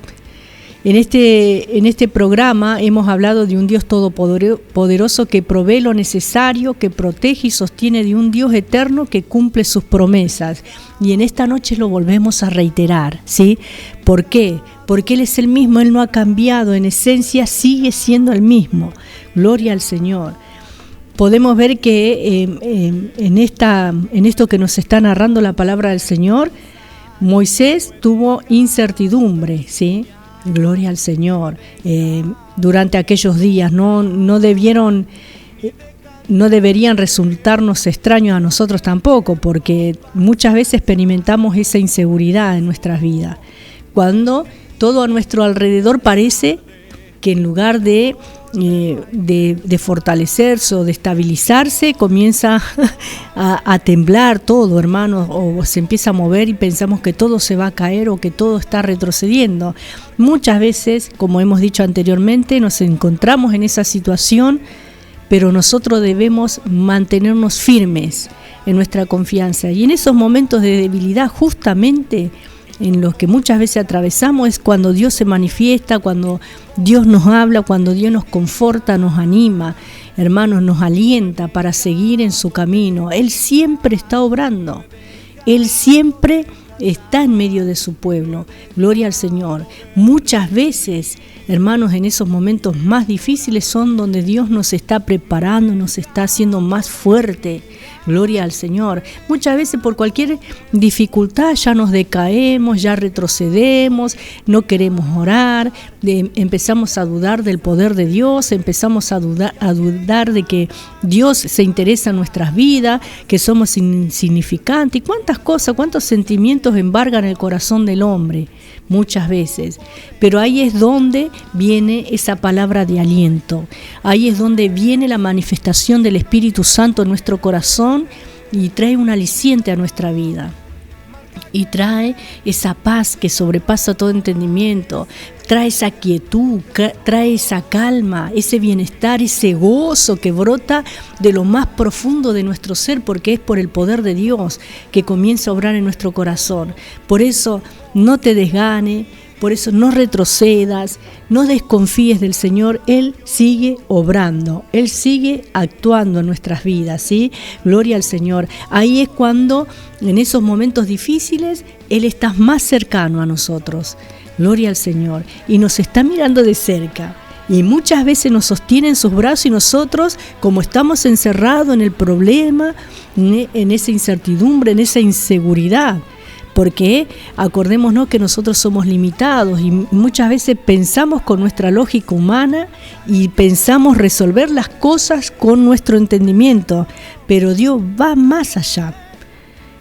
En este programa hemos hablado de un Dios todopoderoso que provee lo necesario, que protege y sostiene, de un Dios eterno que cumple sus promesas. Y en esta noche lo volvemos a reiterar, ¿sí? ¿Por qué? Porque Él es el mismo, Él no ha cambiado, en esencia sigue siendo el mismo. Gloria al Señor. Podemos ver que en esto que nos está narrando la palabra del Señor, Moisés tuvo incertidumbre, ¿sí? Gloria al Señor. Durante aquellos días no deberían resultarnos extraños a nosotros tampoco, porque muchas veces experimentamos esa inseguridad en nuestras vidas, cuando todo a nuestro alrededor parece que en lugar de fortalecerse o de estabilizarse, comienza a temblar todo, hermanos, o se empieza a mover y pensamos que todo se va a caer o que todo está retrocediendo. Muchas veces, como hemos dicho anteriormente, nos encontramos en esa situación, pero nosotros debemos mantenernos firmes en nuestra confianza. Y en esos momentos de debilidad, justamente en los que muchas veces atravesamos, es cuando Dios se manifiesta, cuando Dios nos habla, cuando Dios nos conforta, nos anima, hermanos, nos alienta para seguir en su camino. Él siempre está obrando, Él siempre está en medio de su pueblo. Gloria al Señor. Muchas veces, hermanos, en esos momentos más difíciles son donde Dios nos está preparando, nos está haciendo más fuerte. Gloria al Señor. Muchas veces por cualquier dificultad ya nos decaemos, ya retrocedemos, no queremos orar, empezamos a dudar del poder de Dios, empezamos a dudar de que Dios se interesa en nuestras vidas, que somos insignificantes. Y cuántas cosas, cuántos sentimientos embargan el corazón del hombre muchas veces. Pero ahí es donde viene esa palabra de aliento. Ahí es donde viene la manifestación del Espíritu Santo en nuestro corazón y trae un aliciente a nuestra vida. Y trae esa paz que sobrepasa todo entendimiento, trae esa quietud, trae esa calma, ese bienestar, ese gozo que brota de lo más profundo de nuestro ser, porque es por el poder de Dios que comienza a obrar en nuestro corazón. Por eso no te desgane, por eso no retrocedas, no desconfíes del Señor. Él sigue obrando, Él sigue actuando en nuestras vidas, ¿sí? Gloria al Señor. Ahí es cuando, en esos momentos difíciles, Él está más cercano a nosotros. Gloria al Señor. Y nos está mirando de cerca. Y muchas veces nos sostiene en sus brazos y nosotros, como estamos encerrados en el problema, en esa incertidumbre, en esa inseguridad, porque acordémonos que nosotros somos limitados y muchas veces pensamos con nuestra lógica humana y pensamos resolver las cosas con nuestro entendimiento, pero Dios va más allá.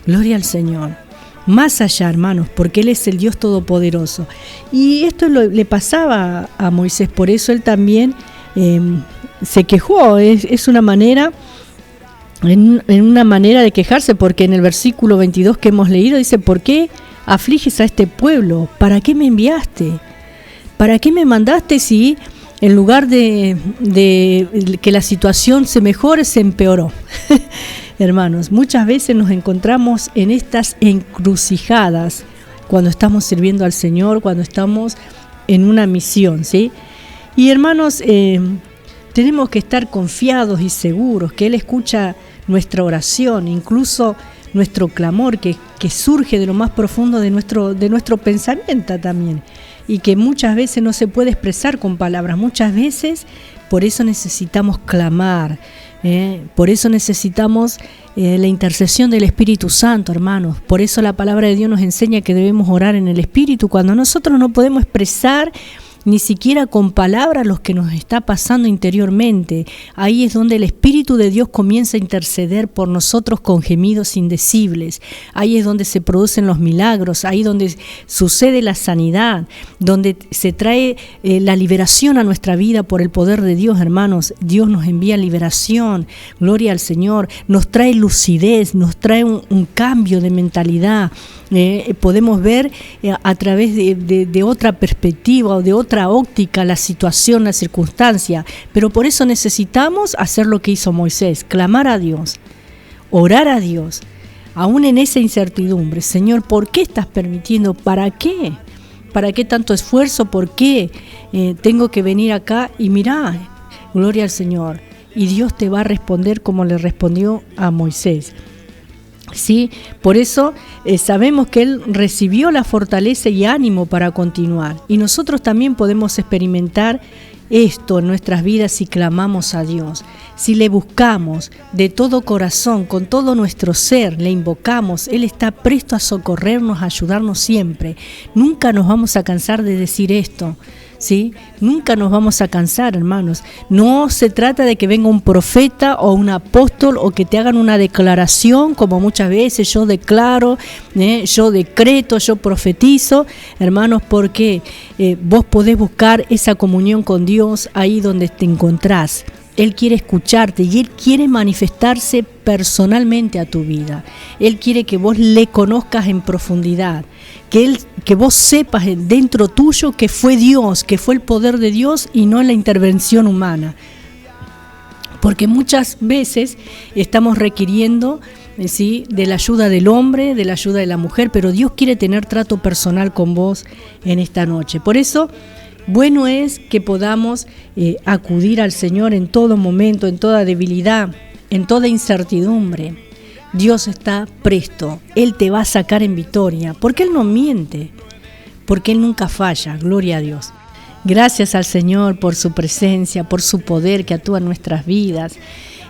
Gloria al Señor. Más allá, hermanos, porque Él es el Dios Todopoderoso. Y esto le pasaba a Moisés, por eso él también se quejó. Es una manera... En una manera de quejarse, porque en el versículo 22 que hemos leído dice: ¿por qué afliges a este pueblo? ¿Para qué me enviaste? ¿Para qué me mandaste si en lugar de que la situación se mejore, se empeoró? Hermanos, muchas veces nos encontramos en estas encrucijadas cuando estamos sirviendo al Señor, cuando estamos en una misión, ¿sí? Y hermanos, tenemos que estar confiados y seguros que Él escucha nuestra oración, incluso nuestro clamor que surge de lo más profundo de nuestro pensamiento también, y que muchas veces no se puede expresar con palabras. Muchas veces por eso necesitamos clamar, por eso necesitamos la intercesión del Espíritu Santo, hermanos. Por eso la palabra de Dios nos enseña que debemos orar en el Espíritu, cuando nosotros no podemos expresar ni siquiera con palabras lo que nos está pasando interiormente. Ahí es donde el Espíritu de Dios comienza a interceder por nosotros con gemidos indecibles. Ahí es donde se producen los milagros, ahí donde sucede la sanidad, donde se trae la liberación a nuestra vida por el poder de Dios, hermanos. Dios nos envía liberación, gloria al Señor, nos trae lucidez, nos trae un cambio de mentalidad. Podemos ver a través de otra perspectiva o de otra óptica la situación, la circunstancia, pero por eso necesitamos hacer lo que hizo Moisés: clamar a Dios, orar a Dios, aún en esa incertidumbre. Señor, ¿por qué estás permitiendo? ¿Para qué? ¿Para qué tanto esfuerzo? ¿Por qué tengo que venir acá? Y mirá, gloria al Señor, y Dios te va a responder como le respondió a Moisés. ¿Sí? Por eso sabemos que Él recibió la fortaleza y ánimo para continuar. Y nosotros también podemos experimentar esto en nuestras vidas si clamamos a Dios. Si le buscamos de todo corazón, con todo nuestro ser, le invocamos, Él está presto a socorrernos, a ayudarnos siempre. Nunca nos vamos a cansar de decir esto, ¿sí? Nunca nos vamos a cansar, hermanos. No se trata de que venga un profeta o un apóstol o que te hagan una declaración, como muchas veces yo declaro, yo decreto, yo profetizo, hermanos, porque vos podés buscar esa comunión con Dios ahí donde te encontrás. Él quiere escucharte y Él quiere manifestarse personalmente a tu vida. Él quiere que vos le conozcas en profundidad, que vos sepas dentro tuyo que fue Dios, que fue el poder de Dios y no la intervención humana. Porque muchas veces estamos requiriendo, ¿sí?, de la ayuda del hombre, de la ayuda de la mujer, pero Dios quiere tener trato personal con vos en esta noche. Por eso, bueno es que podamos acudir al Señor en todo momento, en toda debilidad, en toda incertidumbre. Dios está presto, Él te va a sacar en victoria, porque Él no miente, porque Él nunca falla, gloria a Dios. Gracias al Señor por su presencia, por su poder que actúa en nuestras vidas.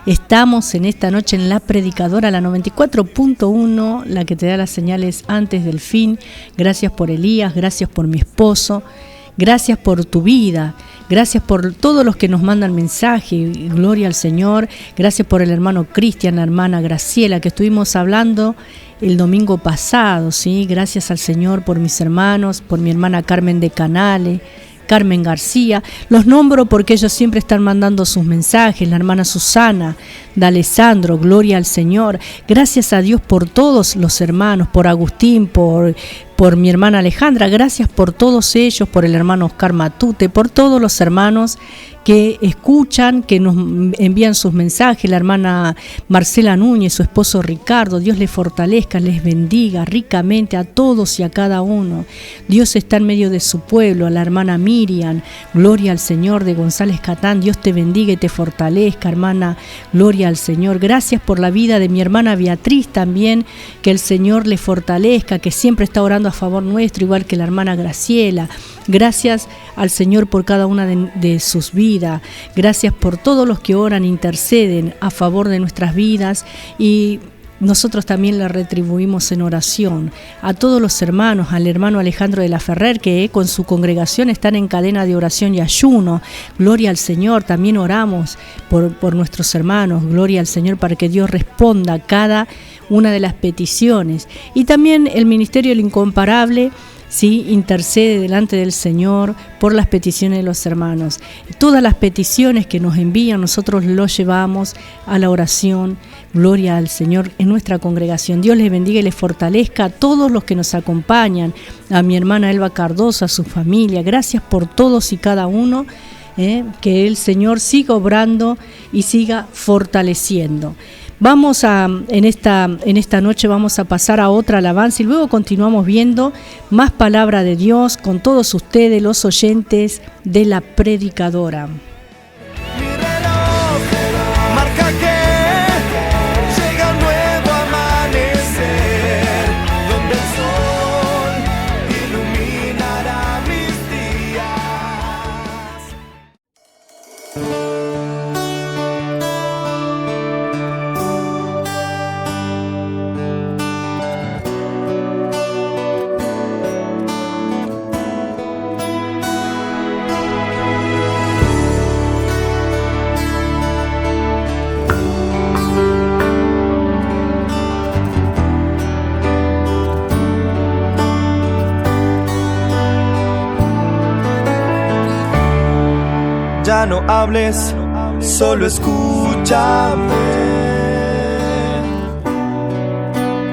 Estamos en esta noche en La Predicadora, la 94.1, la que te da las señales antes del fin. Gracias por Elías, gracias por mi esposo. Gracias por tu vida, gracias por todos los que nos mandan mensaje, gloria al Señor. Gracias por el hermano Cristian, la hermana Graciela, que estuvimos hablando el domingo pasado, ¿sí? Gracias al Señor por mis hermanos, por mi hermana Carmen de Canale, Carmen García. Los nombro porque ellos siempre están mandando sus mensajes. La hermana Susana, de Alessandro, gloria al Señor. Gracias a Dios por todos los hermanos, por Agustín, por mi hermana Alejandra. Gracias por todos ellos, por el hermano Oscar Matute, por todos los hermanos que escuchan, que nos envían sus mensajes. La hermana Marcela Núñez, su esposo Ricardo. Dios les fortalezca, les bendiga ricamente a todos y a cada uno. Dios está en medio de su pueblo. A la hermana Miriam, gloria al Señor, de González Catán. Dios te bendiga y te fortalezca, hermana, gloria al Señor. Gracias por la vida de mi hermana Beatriz también, que el Señor le fortalezca, que siempre está orando a favor nuestro, igual que la hermana Graciela. Gracias al Señor por cada una de sus vidas. Gracias por todos los que oran, interceden a favor de nuestras vidas, y nosotros también le retribuimos en oración a todos los hermanos, al hermano Alejandro de la Ferrer, que con su congregación están en cadena de oración y ayuno. Gloria al Señor. También oramos por nuestros hermanos, gloria al Señor, para que Dios responda a cada una de las peticiones. Y también el Ministerio del Incomparable, ¿sí?, intercede delante del Señor por las peticiones de los hermanos. Todas las peticiones que nos envían, nosotros los llevamos a la oración. Gloria al Señor en nuestra congregación. Dios les bendiga y les fortalezca a todos los que nos acompañan, a mi hermana Elba Cardoso, a su familia. Gracias por todos y cada uno. Que el Señor siga obrando y siga fortaleciendo. Vamos en esta noche vamos a pasar a otra alabanza y luego continuamos viendo más palabra de Dios con todos ustedes, los oyentes de La Predicadora. Mi reloj marca que llega un nuevo amanecer, donde el sol iluminará mis días. Ya no hables, solo escúchame.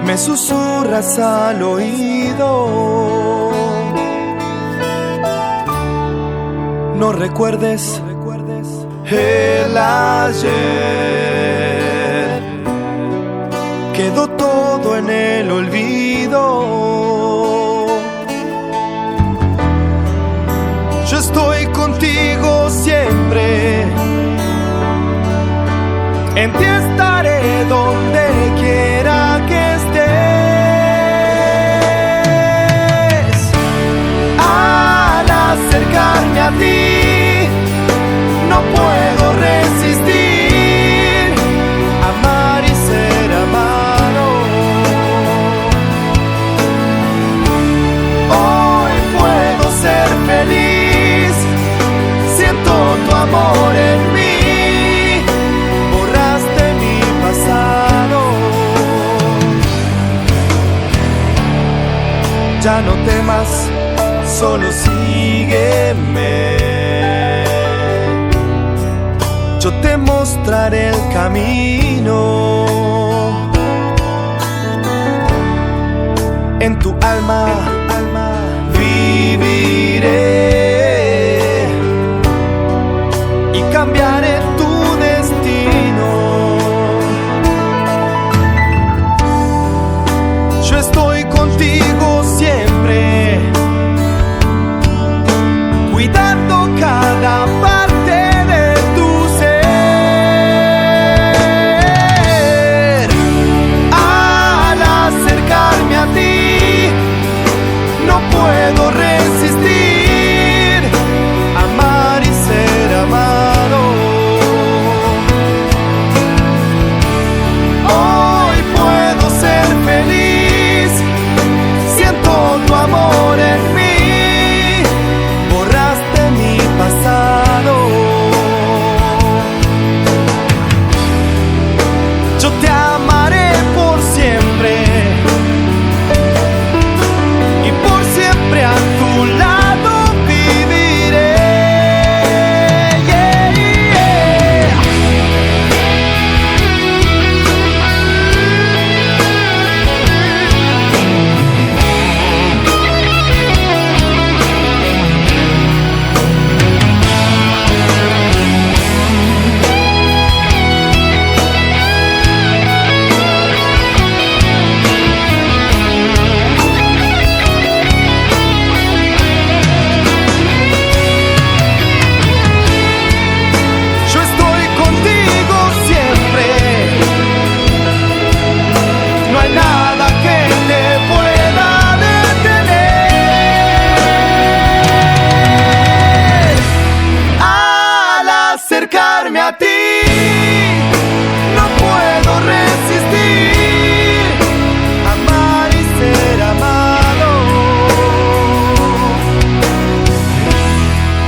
Me susurras al oído. No recuerdes el ayer. Quedó todo en el olvido. Yo estoy contigo siempre. En ti estaré donde quiera que estés. amor en mí, borraste mi pasado. Ya no temas, solo sígueme. Yo te mostraré el camino. En tu alma viviré y cambiaré tu destino. Yo estoy contigo siempre, cuidando cada parte de tu ser. Al acercarme a ti, no puedo resistir, amar y ser amado. Hoy puedo ser feliz, siento tu amor en mí, borraste mi pasado. Yo te amaré por siempre y por siempre a tu lado viviré. Yeah, yeah. Yo estoy contigo siempre, no hay nada que te pueda detener. Al acercarme a ti, no puedo resistir, amar y ser amado.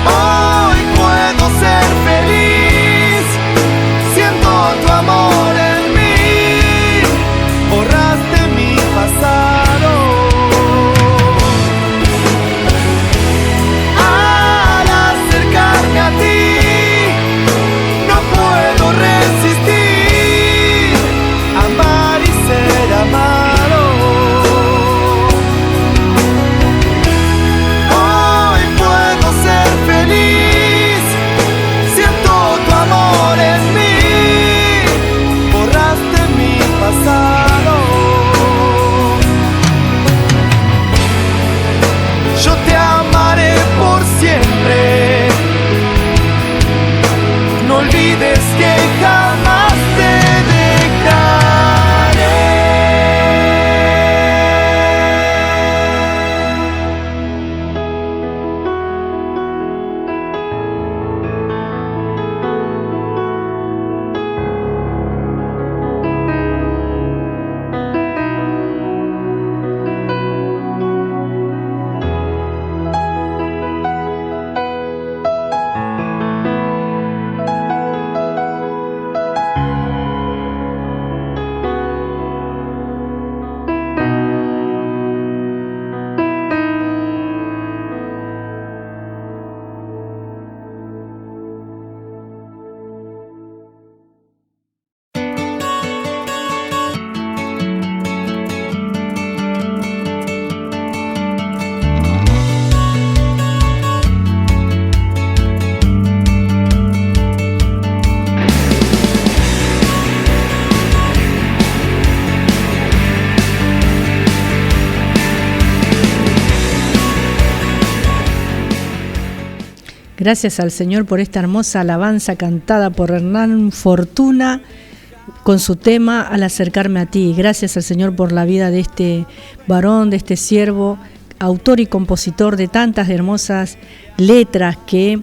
Hoy puedo ser feliz, siento tu amor en mí, borraste mi pasado. Al acercarme a ti, no puedo resistir, amar y ser amado. Hoy puedo ser feliz, siento tu amor en mí, borraste mi pasado. Yo te amaré por siempre, no olvides que jamás te dejaré. Gracias al Señor por esta hermosa alabanza cantada por Hernán Fortuna con su tema Al acercarme a ti. Gracias al Señor por la vida de este varón, de este siervo, autor y compositor de tantas hermosas letras que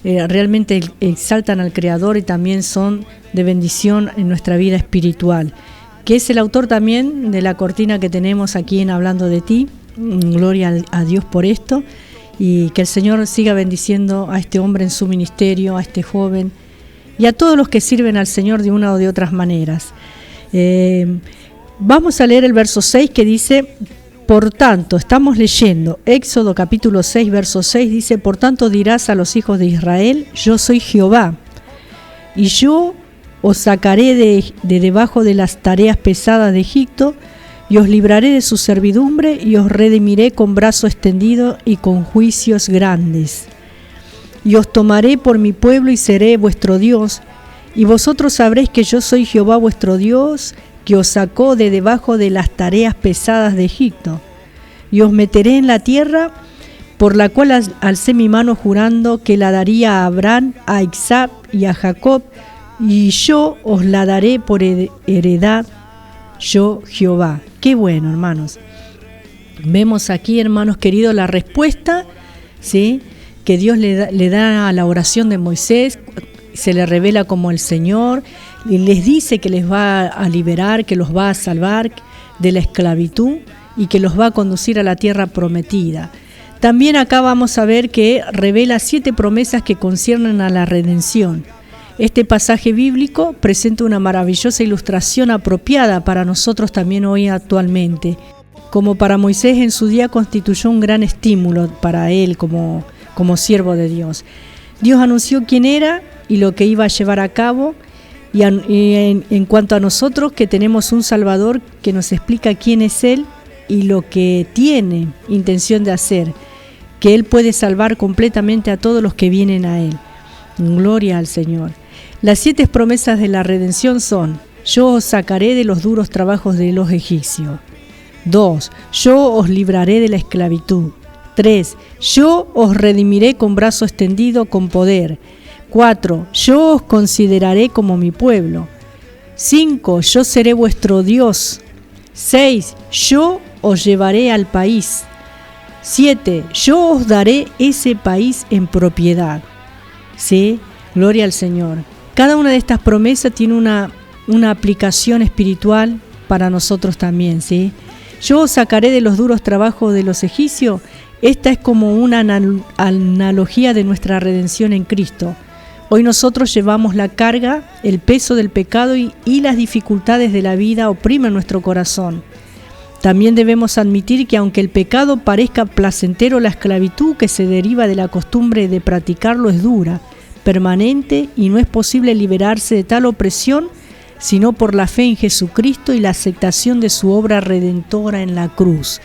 realmente exaltan al Creador y también son de bendición en nuestra vida espiritual. Que es el autor también de la cortina que tenemos aquí en Hablando de Ti. Gloria a Dios por esto. y que el Señor siga bendiciendo a este hombre en su ministerio, a este joven y a todos los que sirven al Señor de una o de otras maneras. Vamos a leer el verso 6 que dice: por tanto, estamos leyendo Éxodo capítulo 6, verso 6, dice: por tanto dirás a los hijos de Israel, yo soy Jehová, y yo os sacaré de debajo de las tareas pesadas de Egipto, y os libraré de su servidumbre, y os redimiré con brazo extendido y con juicios grandes. Y os tomaré por mi pueblo y seré vuestro Dios, y vosotros sabréis que yo soy Jehová vuestro Dios, que os sacó de debajo de las tareas pesadas de Egipto. Y os meteré en la tierra por la cual alcé mi mano jurando que la daría a Abraham, a Isaac y a Jacob, y yo os la daré por heredad, yo Jehová. Qué bueno, hermanos. Vemos aquí, hermanos queridos, la respuesta, ¿sí?, que Dios le da a la oración de Moisés. Se le revela como el Señor, y les dice que les va a liberar, que los va a salvar de la esclavitud y que los va a conducir a la tierra prometida. También acá vamos a ver que revela 7 promesas que conciernen a la redención. Este pasaje bíblico presenta una maravillosa ilustración apropiada para nosotros también hoy actualmente. Como para Moisés en su día constituyó un gran estímulo para él como siervo de Dios. Dios anunció quién era y lo que iba a llevar a cabo, y en cuanto a nosotros, que tenemos un Salvador que nos explica quién es Él y lo que tiene intención de hacer, que Él puede salvar completamente a todos los que vienen a Él. Gloria al Señor. Las 7 promesas de la redención son: yo os sacaré de los duros trabajos de los egipcios. 2. Yo os libraré de la esclavitud. 3. Yo os redimiré con brazo extendido, con poder. 4. Yo os consideraré como mi pueblo. 5. Yo seré vuestro Dios. 6. Yo os llevaré al país. 7. Yo os daré ese país en propiedad. ¿Sí? Gloria al Señor. Cada una de estas promesas tiene una aplicación espiritual para nosotros también, ¿sí? Yo os sacaré de los duros trabajos de los egipcios. Esta es como una analogía de nuestra redención en Cristo. Hoy nosotros llevamos la carga, el peso del pecado y las dificultades de la vida oprimen nuestro corazón. También debemos admitir que aunque el pecado parezca placentero, la esclavitud que se deriva de la costumbre de practicarlo es dura, permanente, y no es posible liberarse de tal opresión sino por la fe en Jesucristo y la aceptación de su obra redentora en la cruz.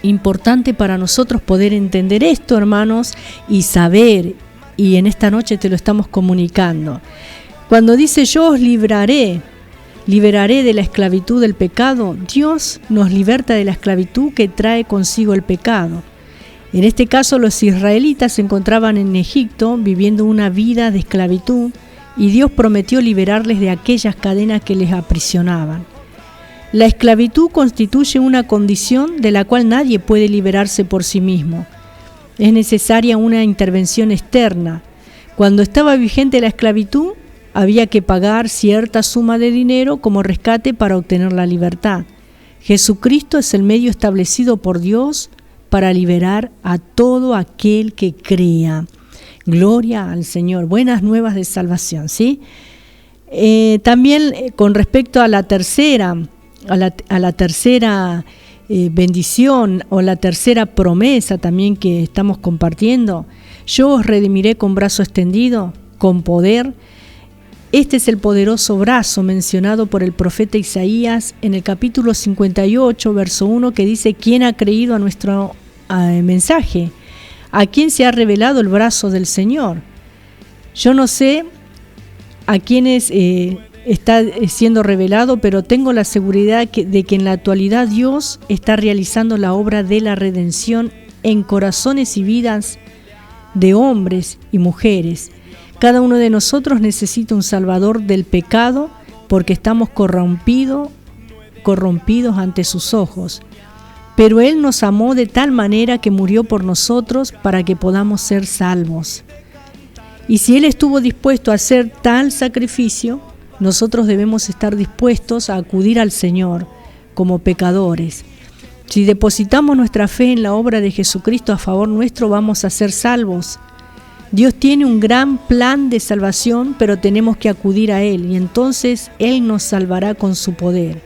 Importante para nosotros poder entender esto, hermanos, y saber, y en esta noche te lo estamos comunicando. Cuando dice yo os liberaré de la esclavitud del pecado, Dios nos liberta de la esclavitud que trae consigo el pecado. En este caso, los israelitas se encontraban en Egipto viviendo una vida de esclavitud, y Dios prometió liberarles de aquellas cadenas que les aprisionaban. La esclavitud constituye una condición de la cual nadie puede liberarse por sí mismo. Es necesaria una intervención externa. Cuando estaba vigente la esclavitud, había que pagar cierta suma de dinero como rescate para obtener la libertad. Jesucristo es el medio establecido por Dios para liberar a todo aquel que crea. Gloria al Señor. Buenas nuevas de salvación, ¿sí? También con respecto a la tercera bendición o la tercera promesa también que estamos compartiendo: yo os redimiré con brazo extendido, con poder. Este es el poderoso brazo mencionado por el profeta Isaías en el capítulo 58, verso 1, que dice: ¿quién ha creído a nuestro mensaje? ¿A quién se ha revelado el brazo del Señor? Yo no sé a quiénes está siendo revelado, pero tengo la seguridad de que en la actualidad Dios está realizando la obra de la redención en corazones y vidas de hombres y mujeres. Cada uno de nosotros necesita un salvador del pecado porque estamos corrompidos ante sus ojos. Pero Él nos amó de tal manera que murió por nosotros para que podamos ser salvos. Y si Él estuvo dispuesto a hacer tal sacrificio, nosotros debemos estar dispuestos a acudir al Señor como pecadores. Si depositamos nuestra fe en la obra de Jesucristo a favor nuestro, vamos a ser salvos. Dios tiene un gran plan de salvación, pero tenemos que acudir a Él y entonces Él nos salvará con su poder.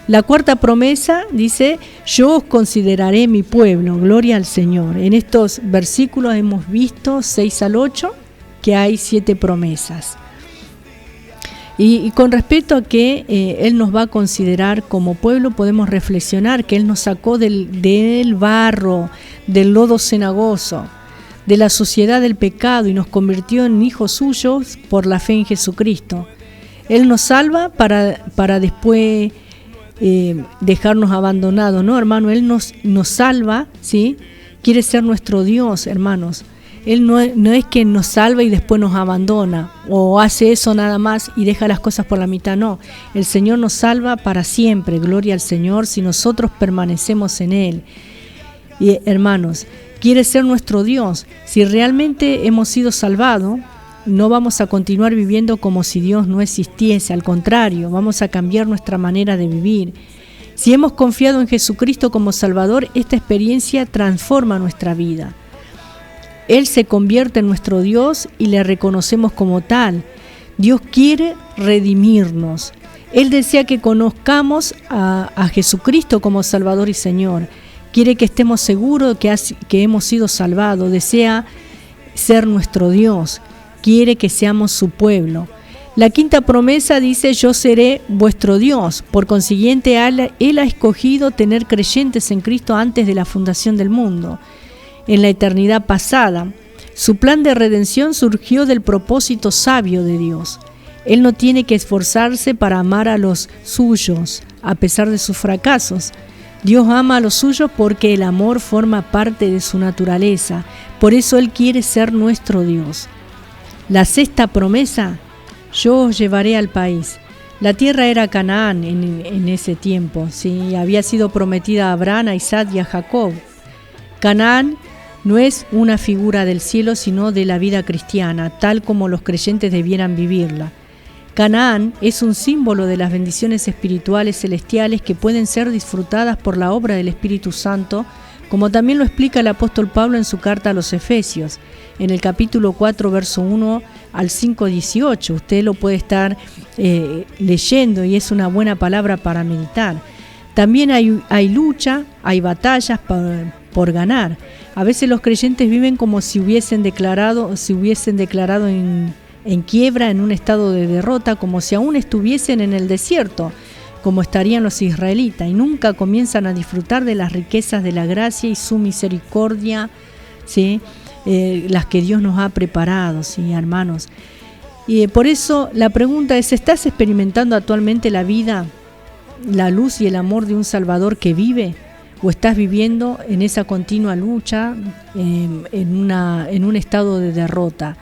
La cuarta promesa dice: yo os consideraré mi pueblo, gloria al Señor. En estos versículos hemos visto 6 al 8 que hay 7 promesas. Y con respecto a que Él nos va a considerar como pueblo, podemos reflexionar que Él nos sacó del barro, del lodo cenagoso, de la suciedad del pecado y nos convirtió en hijos suyos por la fe en Jesucristo. Él nos salva para después dejarnos abandonados, ¿no, hermano? Él nos salva, ¿sí? Quiere ser nuestro Dios, hermanos. Él no es que nos salva y después nos abandona o hace eso nada más y deja las cosas por la mitad, no. El Señor nos salva para siempre, gloria al Señor, si nosotros permanecemos en Él. Y hermanos, quiere ser nuestro Dios. Si realmente hemos sido salvados, no vamos a continuar viviendo como si Dios no existiese, al contrario, vamos a cambiar nuestra manera de vivir. Si hemos confiado en Jesucristo como Salvador, esta experiencia transforma nuestra vida. Él se convierte en nuestro Dios y le reconocemos como tal. Dios quiere redimirnos. Él desea que conozcamos a Jesucristo como Salvador y Señor. Quiere que estemos seguros que hemos sido salvados. Desea ser nuestro Dios. Quiere que seamos su pueblo. La quinta promesa dice: yo seré vuestro Dios. Por consiguiente, Él ha escogido tener creyentes en Cristo antes de la fundación del mundo. En la eternidad pasada, su plan de redención surgió del propósito sabio de Dios. Él no tiene que esforzarse para amar a los suyos, a pesar de sus fracasos. Dios ama a los suyos porque el amor forma parte de su naturaleza. Por eso Él quiere ser nuestro Dios. La sexta promesa: yo os llevaré al país. La tierra era Canaán en ese tiempo, ¿sí? Había sido prometida a Abraham, a Isaac y a Jacob. Canaán no es una figura del cielo, sino de la vida cristiana, tal como los creyentes debieran vivirla. Canaán es un símbolo de las bendiciones espirituales celestiales que pueden ser disfrutadas por la obra del Espíritu Santo, como también lo explica el apóstol Pablo en su carta a los Efesios, en el capítulo 4, verso 1 al 5, 18. Usted lo puede estar leyendo y es una buena palabra para meditar. También hay lucha, hay batallas por ganar. A veces los creyentes viven como si hubiesen declarado en quiebra, en un estado de derrota, como si aún estuviesen en el desierto, como estarían los israelitas, y nunca comienzan a disfrutar de las riquezas de la gracia y su misericordia, ¿sí? Las que Dios nos ha preparado, ¿sí, hermanos? Y por eso la pregunta es: ¿estás experimentando actualmente la vida, la luz y el amor de un Salvador que vive? ¿O estás viviendo en esa continua lucha, en un estado de derrota?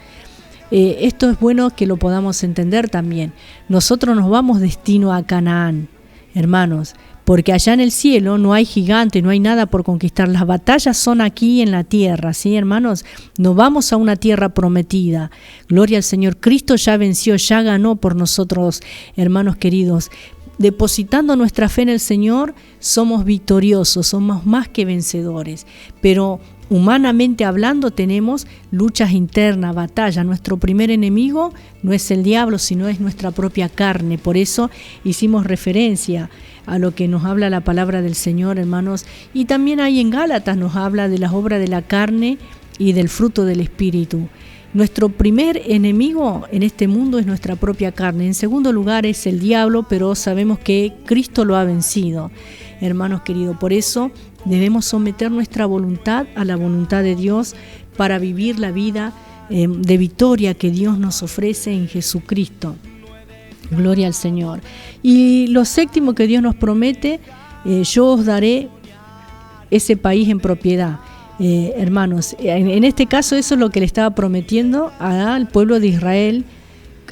Esto es bueno que lo podamos entender también. Nosotros nos vamos destino a Canaán, hermanos, porque allá en el cielo no hay gigante, no hay nada por conquistar. Las batallas son aquí en la tierra, ¿sí, hermanos? Nos vamos a una tierra prometida. Gloria al Señor. Cristo ya venció, ya ganó por nosotros, hermanos queridos. Depositando nuestra fe en el Señor, somos victoriosos, somos más que vencedores. Pero humanamente hablando tenemos luchas internas, batallas. Nuestro primer enemigo no es el diablo, sino es nuestra propia carne. Por eso hicimos referencia a lo que nos habla la palabra del Señor, hermanos. Y también ahí en Gálatas nos habla de las obras de la carne y del fruto del Espíritu. Nuestro primer enemigo en este mundo es nuestra propia carne. En segundo lugar es el diablo, pero sabemos que Cristo lo ha vencido, hermanos queridos. Por eso debemos someter nuestra voluntad a la voluntad de Dios para vivir la vida de victoria que Dios nos ofrece en Jesucristo. Gloria al Señor. Y lo séptimo que Dios nos promete: yo os daré ese país en propiedad. Hermanos, en este caso eso es lo que le estaba prometiendo al pueblo de Israel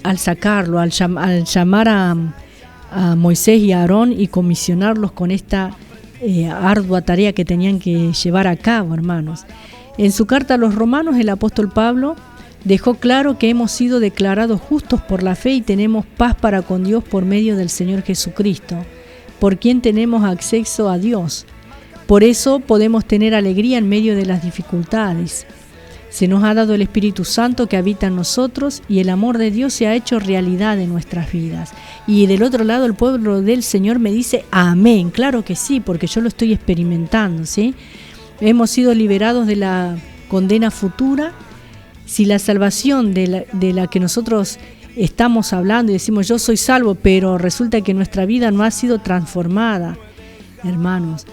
al sacarlo, al llamar a Moisés y a Aarón y comisionarlos con esta ardua tarea que tenían que llevar a cabo, hermanos. En su carta a los Romanos, el apóstol Pablo dejó claro que hemos sido declarados justos por la fe y tenemos paz para con Dios por medio del Señor Jesucristo, por quien tenemos acceso a Dios. Por eso podemos tener alegría en medio de las dificultades. Se nos ha dado el Espíritu Santo que habita en nosotros y el amor de Dios se ha hecho realidad en nuestras vidas. Y del otro lado el pueblo del Señor me dice amén. Claro que sí, porque yo lo estoy experimentando, ¿sí? Hemos sido liberados de la condena futura. Si la salvación de la que nosotros estamos hablando y decimos yo soy salvo, pero resulta que nuestra vida no ha sido transformada, hermanos,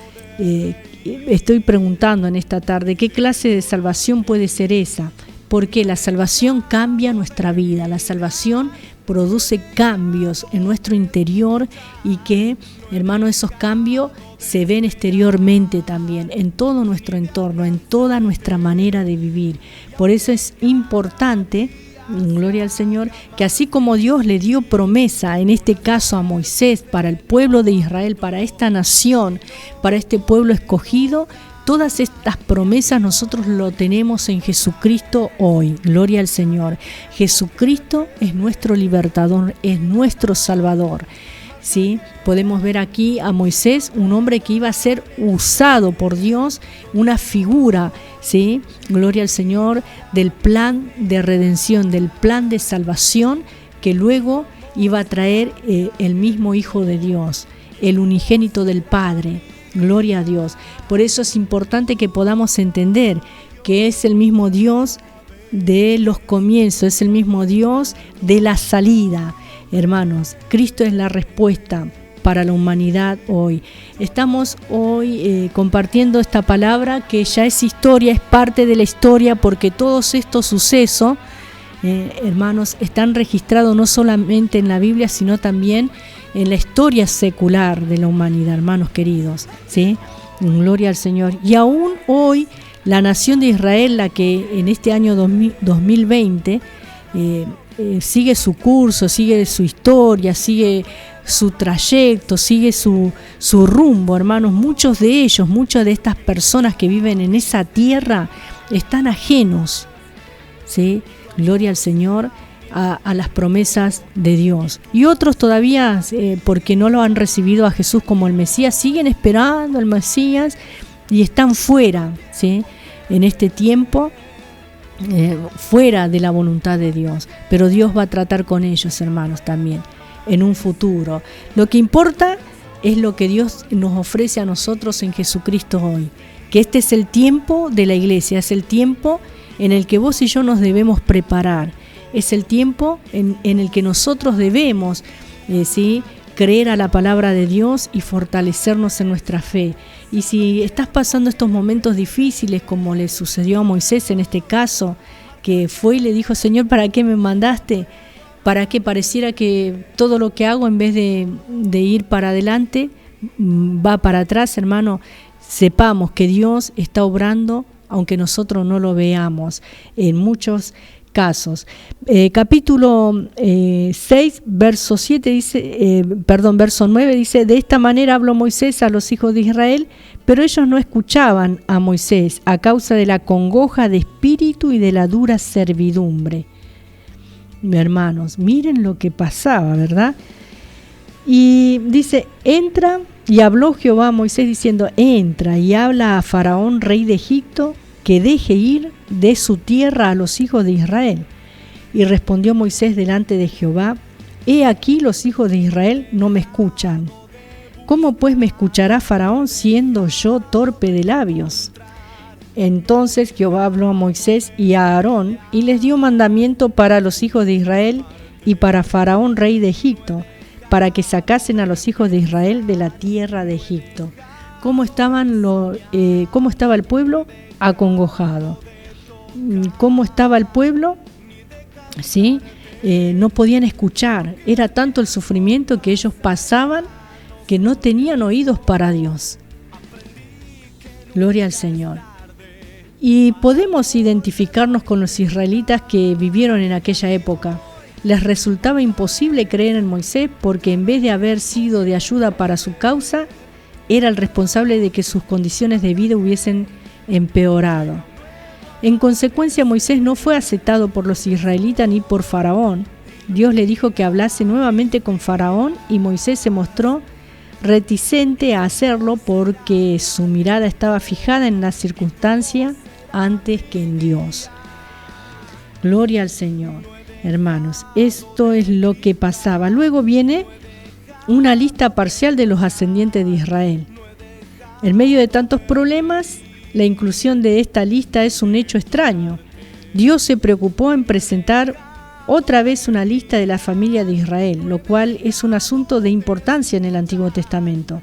estoy preguntando en esta tarde, ¿qué clase de salvación puede ser esa? Porque la salvación cambia nuestra vida, la salvación produce cambios en nuestro interior y que, hermano, esos cambios se ven exteriormente también, en todo nuestro entorno, en toda nuestra manera de vivir. Por eso es importante, gloria al Señor, que así como Dios le dio promesa, en este caso a Moisés, para el pueblo de Israel, para esta nación, para este pueblo escogido, todas estas promesas nosotros lo tenemos en Jesucristo hoy. Gloria al Señor. Jesucristo es nuestro libertador, es nuestro Salvador. ¿Sí? Podemos ver aquí a Moisés, un hombre que iba a ser usado por Dios, una figura, ¿sí? Gloria al Señor, del plan de redención, del plan de salvación que luego iba a traer el mismo Hijo de Dios, el unigénito del Padre. Gloria a Dios. Por eso es importante que podamos entender que es el mismo Dios de los comienzos, es el mismo Dios de la salida. Hermanos, Cristo es la respuesta para la humanidad hoy. Estamos hoy compartiendo esta palabra que ya es historia, es parte de la historia, porque todos estos sucesos, hermanos, están registrados no solamente en la Biblia, sino también en la historia secular de la humanidad, hermanos queridos, ¿sí? Gloria al Señor. Y aún hoy, la nación de Israel, la que en este año 2020 sigue su curso, sigue su historia, sigue su trayecto, sigue su rumbo, hermanos. Muchos de ellos, muchas de estas personas que viven en esa tierra están ajenos, ¿sí? Gloria al Señor, a las promesas de Dios. Y otros todavía, porque no lo han recibido a Jesús como el Mesías, siguen esperando al Mesías y están fuera, ¿sí? En este tiempo, fuera de la voluntad de Dios. Pero Dios va a tratar con ellos, hermanos, también, en un futuro. Lo que importa es lo que Dios nos ofrece a nosotros en Jesucristo hoy. Que este es el tiempo de la iglesia, es el tiempo en el que vos y yo nos debemos preparar. Es el tiempo en el que nosotros debemos ¿sí? creer a la palabra de Dios y fortalecernos en nuestra fe. Y si estás pasando estos momentos difíciles, como le sucedió a Moisés en este caso, que fue y le dijo, Señor, ¿para qué me mandaste? Para que pareciera que todo lo que hago, en vez de ir para adelante, va para atrás, hermano. Sepamos que Dios está obrando, aunque nosotros no lo veamos, en muchos casos. Capítulo 6, verso 7 dice, verso 9 dice, de esta manera habló Moisés a los hijos de Israel, pero ellos no escuchaban a Moisés a causa de la congoja de espíritu y de la dura servidumbre. Hermanos, miren lo que pasaba, ¿verdad? Y dice, entra, y habló Jehová a Moisés diciendo, entra y habla a Faraón, rey de Egipto, que deje ir de su tierra a los hijos de Israel. Y respondió Moisés delante de Jehová, he aquí los hijos de Israel no me escuchan. ¿Cómo pues me escuchará Faraón siendo yo torpe de labios? Entonces Jehová habló a Moisés y a Aarón y les dio mandamiento para los hijos de Israel y para Faraón rey de Egipto, para que sacasen a los hijos de Israel de la tierra de Egipto. ¿Cómo estaba el pueblo? Acongojado. ¿Cómo estaba el pueblo? ¿Sí? No podían escuchar. Era tanto el sufrimiento que ellos pasaban que no tenían oídos para Dios. Gloria al Señor. Y podemos identificarnos con los israelitas que vivieron en aquella época. Les resultaba imposible creer en Moisés porque en vez de haber sido de ayuda para su causa, era el responsable de que sus condiciones de vida hubiesen empeorado. En consecuencia, Moisés no fue aceptado por los israelitas ni por Faraón. Dios le dijo que hablase nuevamente con Faraón y Moisés se mostró reticente a hacerlo porque su mirada estaba fijada en la circunstancia antes que en Dios. Gloria al Señor. Hermanos, esto es lo que pasaba. Luego viene una lista parcial de los ascendientes de Israel. En medio de tantos problemas, la inclusión de esta lista es un hecho extraño. Dios se preocupó en presentar otra vez una lista de la familia de Israel, lo cual es un asunto de importancia en el Antiguo Testamento.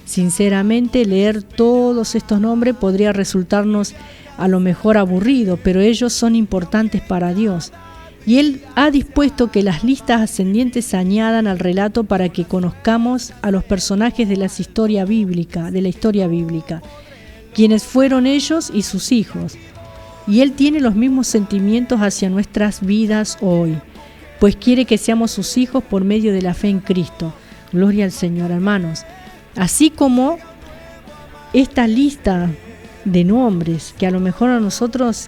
Sinceramente, leer todos estos nombres podría resultarnos a lo mejor aburrido, pero ellos son importantes para Dios. Y Él ha dispuesto que las listas ascendientes se añadan al relato para que conozcamos a los personajes de la historia bíblica, quienes fueron ellos y sus hijos. Y Él tiene los mismos sentimientos hacia nuestras vidas hoy, pues quiere que seamos sus hijos por medio de la fe en Cristo. Gloria al Señor, hermanos. Así como esta lista de nombres que a lo mejor a nosotros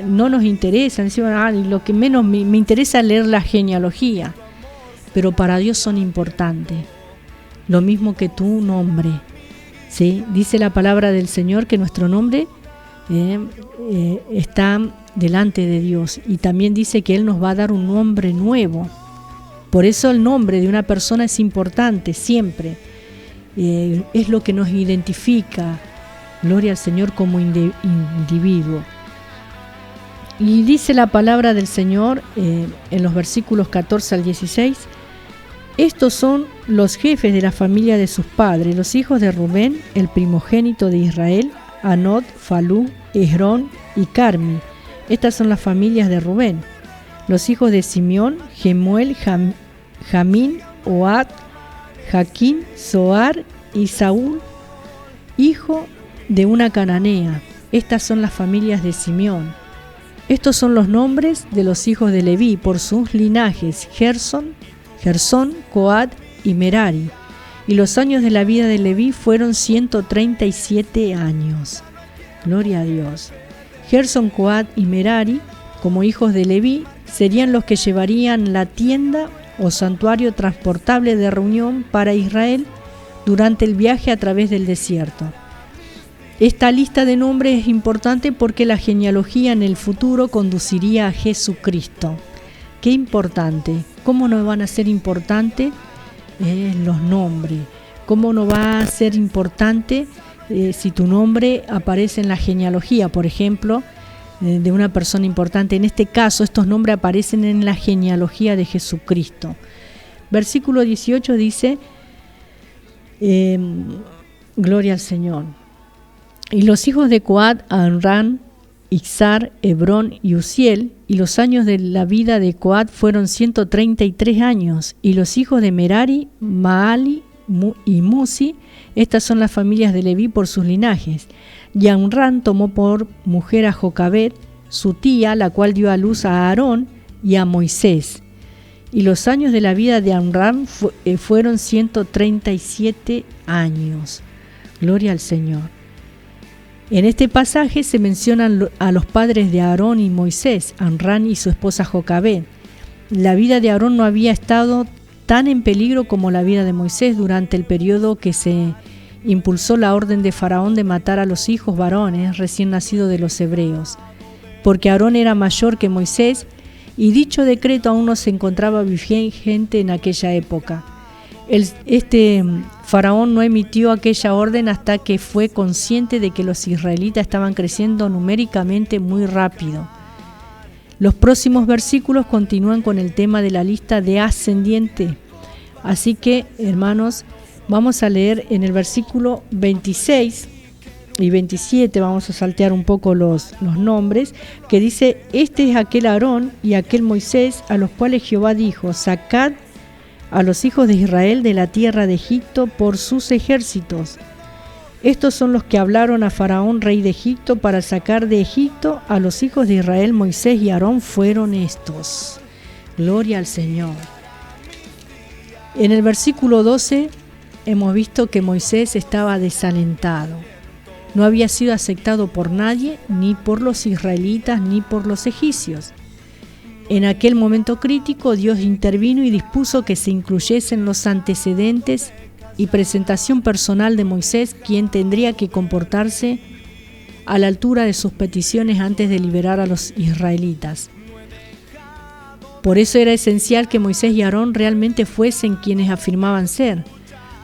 no nos interesa, lo que menos me interesa es leer la genealogía, pero para Dios son importantes, lo mismo que tu nombre, ¿sí? Dice la palabra del Señor que nuestro nombre está delante de Dios, y también dice que Él nos va a dar un nombre nuevo. Por eso el nombre de una persona es importante siempre, es lo que nos identifica, gloria al Señor, como individuo. Y dice la palabra del Señor en los versículos 14 al 16: estos son los jefes de la familia de sus padres, los hijos de Rubén, el primogénito de Israel, Anod, Falú, Esrón y Carmi. Estas son las familias de Rubén. Los hijos de Simeón, Gemuel, Jamín, Ohad, Jaquín, Zoar y Saúl, hijo de una cananea. Estas son las familias de Simeón. Estos son los nombres de los hijos de Leví por sus linajes: Gersón, Coat y Merari. Y los años de la vida de Leví fueron 137 años. Gloria a Dios. Gersón, Coat y Merari, como hijos de Leví, serían los que llevarían la tienda o santuario transportable de reunión para Israel durante el viaje a través del desierto. Esta lista de nombres es importante porque la genealogía en el futuro conduciría a Jesucristo. Qué importante. ¿Cómo no van a ser importantes los nombres? ¿Cómo no va a ser importante si tu nombre aparece en la genealogía, por ejemplo, de una persona importante? En este caso, estos nombres aparecen en la genealogía de Jesucristo. Versículo 18 dice, gloria al Señor. Y los hijos de Coat, Amram, Ixar, Hebrón y Uziel, y los años de la vida de Coat fueron 133 años. Y los hijos de Merari, Maali y Musi, estas son las familias de Leví por sus linajes. Y Amram tomó por mujer a Jocabed, su tía, la cual dio a luz a Aarón y a Moisés. Y los años de la vida de Amram fueron 137 años. Gloria al Señor. En este pasaje se mencionan a los padres de Aarón y Moisés, Amram y su esposa Jocabed. La vida de Aarón no había estado tan en peligro como la vida de Moisés durante el periodo que se impulsó la orden de Faraón de matar a los hijos varones recién nacidos de los hebreos, porque Aarón era mayor que Moisés y dicho decreto aún no se encontraba vigente en aquella época. Este Faraón no emitió aquella orden hasta que fue consciente de que los israelitas estaban creciendo numéricamente muy rápido. Los próximos versículos continúan con el tema de la lista de ascendientes. Así que, hermanos, vamos a leer en el versículo 26 y 27, vamos a saltear un poco los nombres, que dice: este es aquel Aarón y aquel Moisés a los cuales Jehová dijo: sacad a los hijos de Israel de la tierra de Egipto por sus ejércitos. Estos son los que hablaron a Faraón, rey de Egipto, para sacar de Egipto a los hijos de Israel. Moisés y Aarón fueron estos. Gloria al Señor. En el versículo 12 hemos visto que Moisés estaba desalentado. No había sido aceptado por nadie, ni por los israelitas, ni por los egipcios. En aquel momento crítico, Dios intervino y dispuso que se incluyesen los antecedentes y presentación personal de Moisés, quien tendría que comportarse a la altura de sus peticiones antes de liberar a los israelitas. Por eso era esencial que Moisés y Aarón realmente fuesen quienes afirmaban ser.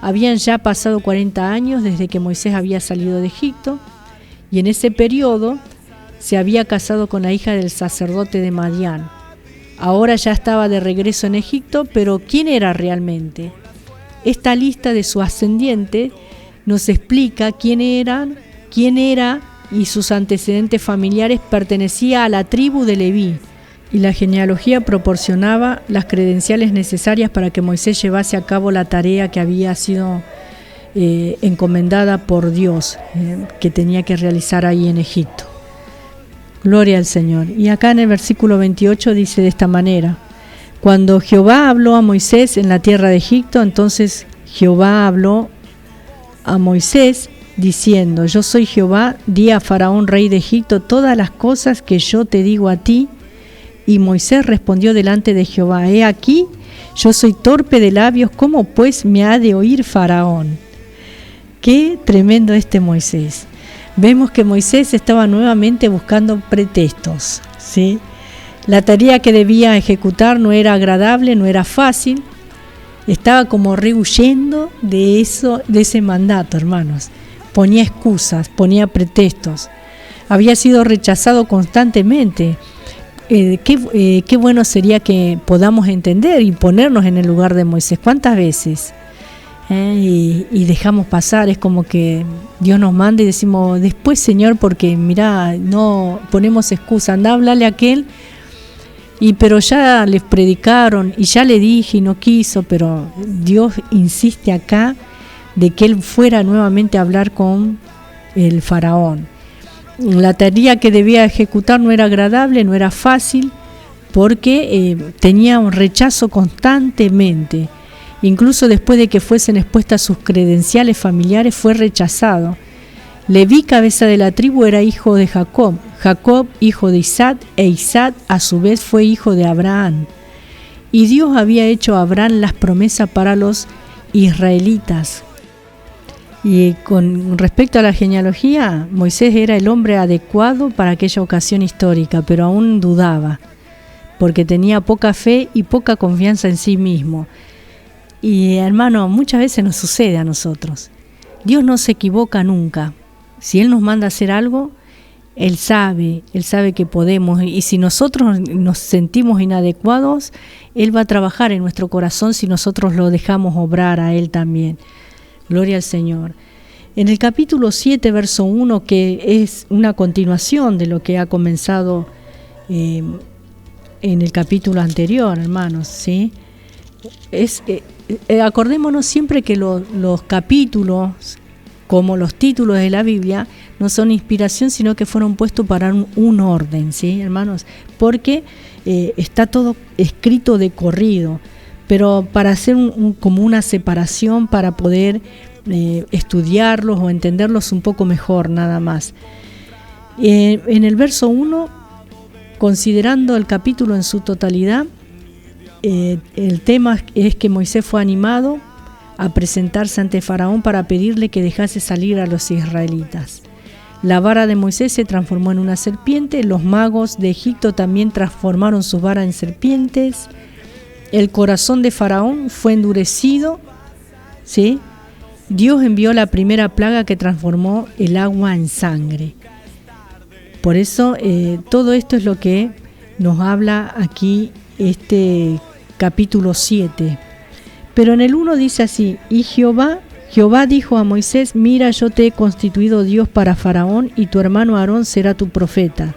Habían ya pasado 40 años desde que Moisés había salido de Egipto, y en ese periodo se había casado con la hija del sacerdote de Madián. Ahora ya estaba de regreso en Egipto, pero ¿quién era realmente? Esta lista de su ascendiente nos explica quién era y sus antecedentes familiares. Pertenecía a la tribu de Leví, y la genealogía proporcionaba las credenciales necesarias para que Moisés llevase a cabo la tarea que había sido encomendada por Dios, que tenía que realizar ahí en Egipto. Gloria al Señor. Y acá en el versículo 28 dice de esta manera: cuando Jehová habló a Moisés en la tierra de Egipto, entonces Jehová habló a Moisés diciendo: yo soy Jehová, di a Faraón rey de Egipto todas las cosas que yo te digo a ti. Y Moisés respondió delante de Jehová: he aquí, yo soy torpe de labios, ¿cómo pues me ha de oír Faraón? Qué tremendo este Moisés. Vemos que Moisés estaba nuevamente buscando pretextos, ¿sí? La tarea que debía ejecutar no era agradable, no era fácil. Estaba como rehuyendo de ese mandato, hermanos. Ponía excusas, ponía pretextos. Había sido rechazado constantemente. Qué bueno sería que podamos entender y ponernos en el lugar de Moisés. ¿Cuántas veces? Y dejamos pasar, es como que Dios nos manda y decimos: después, Señor, porque mirá, no ponemos excusa, anda a hablarle a aquel, pero ya les predicaron y ya le dije y no quiso. Pero Dios insiste acá de que él fuera nuevamente a hablar con el faraón. La tarea que debía ejecutar no era agradable, no era fácil, porque tenía un rechazo constantemente. Incluso después de que fuesen expuestas sus credenciales familiares, fue rechazado. Leví, cabeza de la tribu, era hijo de Jacob, Jacob hijo de Isaac, e Isaac a su vez fue hijo de Abraham. Y Dios había hecho a Abraham las promesas para los israelitas. Y con respecto a la genealogía, Moisés era el hombre adecuado para aquella ocasión histórica, pero aún dudaba, porque tenía poca fe y poca confianza en sí mismo. Y hermano, muchas veces nos sucede a nosotros. Dios no se equivoca nunca. Si Él nos manda a hacer algo, Él sabe que podemos. Y si nosotros nos sentimos inadecuados, Él va a trabajar en nuestro corazón si nosotros lo dejamos obrar a Él también. Gloria al Señor. En el capítulo 7, verso 1, que es una continuación de lo que ha comenzado en el capítulo anterior, hermanos, ¿sí? Acordémonos siempre que los capítulos, como los títulos de la Biblia, no son inspiración, sino que fueron puestos para un orden, ¿sí, hermanos? Porque está todo escrito de corrido, pero para hacer como una separación, para poder estudiarlos o entenderlos un poco mejor, nada más. En el verso 1, considerando el capítulo en su totalidad, el tema es que Moisés fue animado a presentarse ante Faraón para pedirle que dejase salir a los israelitas. La vara de Moisés se transformó en una serpiente. Los magos de Egipto también transformaron sus varas en serpientes. El corazón de Faraón fue endurecido, ¿sí? Dios envió la primera plaga que transformó el agua en sangre. Por eso todo esto es lo que nos habla aquí este capítulo 7. Pero en el 1 dice así: y Jehová dijo a Moisés: mira, yo te he constituido Dios para Faraón, y tu hermano Aarón será tu profeta.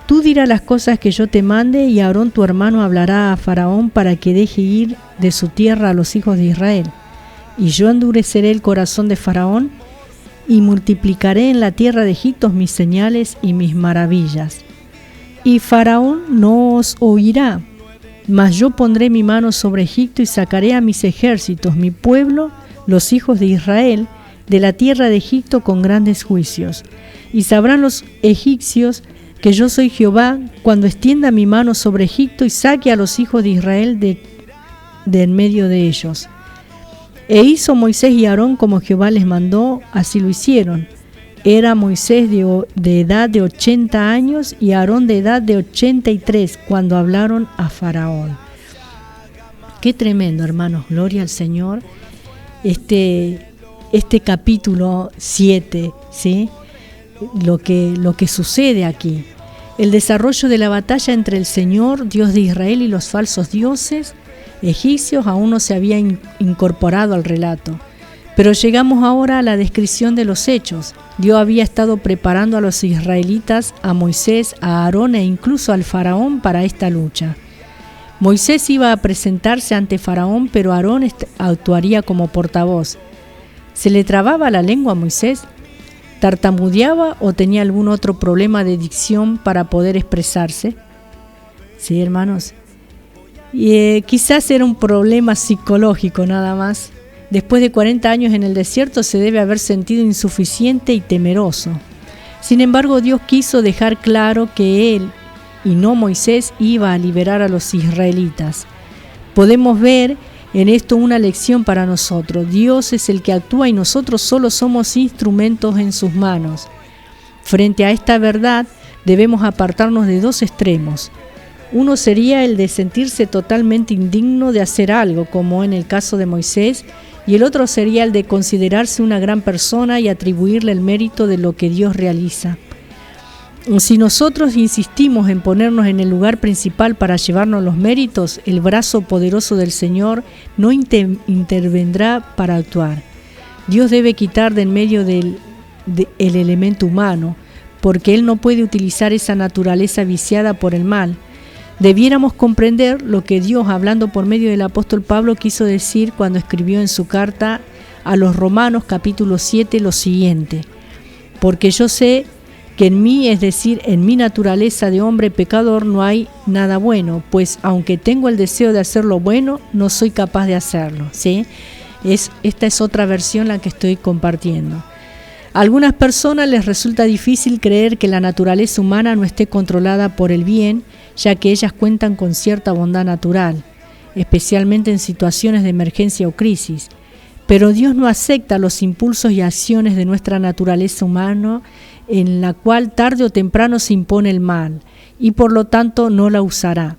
Tú dirás las cosas que yo te mande, y Aarón tu hermano hablará a Faraón para que deje ir de su tierra a los hijos de Israel. Y yo endureceré el corazón de Faraón, y multiplicaré en la tierra de Egipto mis señales y mis maravillas. Y Faraón no os oirá, mas yo pondré mi mano sobre Egipto y sacaré a mis ejércitos, mi pueblo, los hijos de Israel, de la tierra de Egipto con grandes juicios. Y sabrán los egipcios que yo soy Jehová, cuando extienda mi mano sobre Egipto y saque a los hijos de Israel de en medio de ellos. E hizo Moisés y Aarón como Jehová les mandó, así lo hicieron. Era Moisés de edad de 80 años y Aarón de edad de 83 cuando hablaron a Faraón. Qué tremendo, hermanos, gloria al Señor. Este capítulo 7, ¿sí? Lo que sucede aquí. El desarrollo de la batalla entre el Señor, Dios de Israel, y los falsos dioses egipcios aún no se había incorporado al relato. Pero llegamos ahora a la descripción de los hechos. Dios había estado preparando a los israelitas, a Moisés, a Aarón e incluso al faraón para esta lucha. Moisés iba a presentarse ante Faraón, pero Aarón actuaría como portavoz. ¿Se le trababa la lengua a Moisés? ¿Tartamudeaba o tenía algún otro problema de dicción para poder expresarse? Sí, hermanos. Quizás era un problema psicológico nada más. Después de 40 años en el desierto se debe haber sentido insuficiente y temeroso. Sin embargo, Dios quiso dejar claro que él, y no Moisés, iba a liberar a los israelitas. Podemos ver en esto una lección para nosotros. Dios es el que actúa y nosotros solo somos instrumentos en sus manos. Frente a esta verdad, debemos apartarnos de dos extremos. Uno sería el de sentirse totalmente indigno de hacer algo, como en el caso de Moisés, y el otro sería el de considerarse una gran persona y atribuirle el mérito de lo que Dios realiza. Si nosotros insistimos en ponernos en el lugar principal para llevarnos los méritos, el brazo poderoso del Señor no intervendrá para actuar. Dios debe quitar de en medio el elemento humano, porque Él no puede utilizar esa naturaleza viciada por el mal. Debiéramos comprender lo que Dios, hablando por medio del apóstol Pablo, quiso decir cuando escribió en su carta a los Romanos capítulo 7 lo siguiente: porque yo sé que en mí, es decir, en mi naturaleza de hombre pecador, no hay nada bueno, pues aunque tengo el deseo de hacer lo bueno, no soy capaz de hacerlo, ¿sí? Esta es otra versión la que estoy compartiendo. A algunas personas les resulta difícil creer que la naturaleza humana no esté controlada por el bien, ya que ellas cuentan con cierta bondad natural, especialmente en situaciones de emergencia o crisis. Pero Dios no acepta los impulsos y acciones de nuestra naturaleza humana, en la cual tarde o temprano se impone el mal, y por lo tanto no la usará.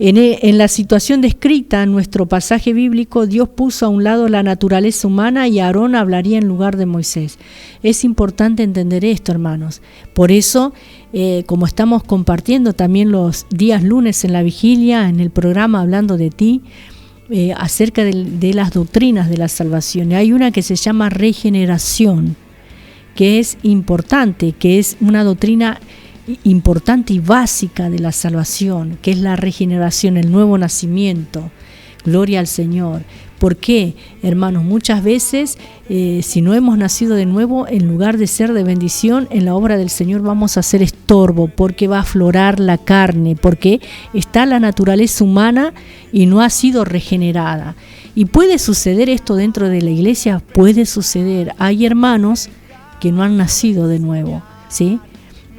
En la situación descrita en nuestro pasaje bíblico, Dios puso a un lado la naturaleza humana y Aarón hablaría en lugar de Moisés. Es importante entender esto, hermanos. Por eso, como estamos compartiendo también los días lunes en la vigilia, en el programa Hablando de Ti, acerca de las doctrinas de la salvación. Hay una que se llama regeneración, que es importante, que es una doctrina importante y básica de la salvación, que es la regeneración, el nuevo nacimiento. Gloria al Señor. ¿Por qué, hermanos? Muchas veces, si no hemos nacido de nuevo, en lugar de ser de bendición, en la obra del Señor vamos a ser estorbo, porque va a aflorar la carne, porque está la naturaleza humana y no ha sido regenerada. Y puede suceder esto dentro de la iglesia, puede suceder. Hay hermanos que no han nacido de nuevo, ¿sí?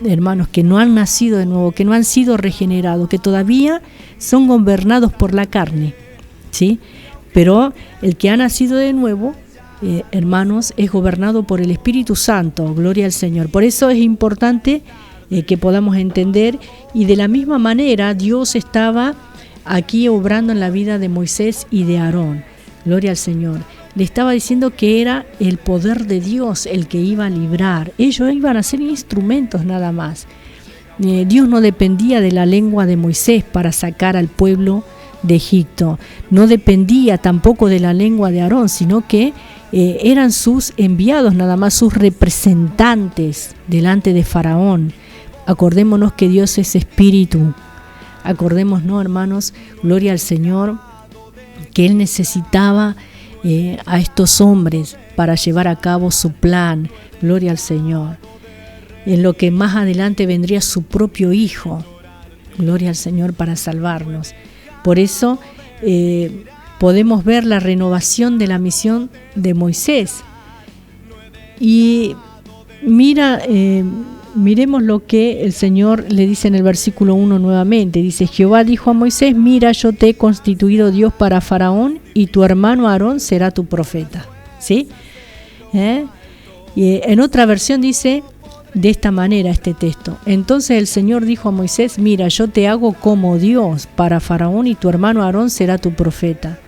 Hermanos que no han nacido de nuevo, que no han sido regenerados, que todavía son gobernados por la carne, ¿sí? Pero el que ha nacido de nuevo, hermanos, es gobernado por el Espíritu Santo, gloria al Señor. Por eso es importante que podamos entender, y de la misma manera Dios estaba aquí obrando en la vida de Moisés y de Aarón, gloria al Señor. Le estaba diciendo que era el poder de Dios el que iba a librar. Ellos iban a ser instrumentos nada más. Dios no dependía de la lengua de Moisés para sacar al pueblo de Egipto. No dependía tampoco de la lengua de Aarón, sino que eran sus enviados nada más, sus representantes delante de Faraón. Acordémonos que Dios es espíritu. Acordémonos, hermanos, gloria al Señor, que Él necesitaba a estos hombres para llevar a cabo su plan, gloria al Señor, en lo que más adelante vendría su propio Hijo, gloria al Señor, para salvarnos. Por eso podemos ver la renovación de la misión de Moisés. Y mira, miremos lo que el Señor le dice en el versículo 1 nuevamente. Dice, Jehová dijo a Moisés, mira, yo te he constituido Dios para Faraón y tu hermano Aarón será tu profeta. ¿Sí? Y en otra versión dice de esta manera este texto. Entonces el Señor dijo a Moisés, mira, yo te hago como Dios para Faraón y tu hermano Aarón será tu profeta.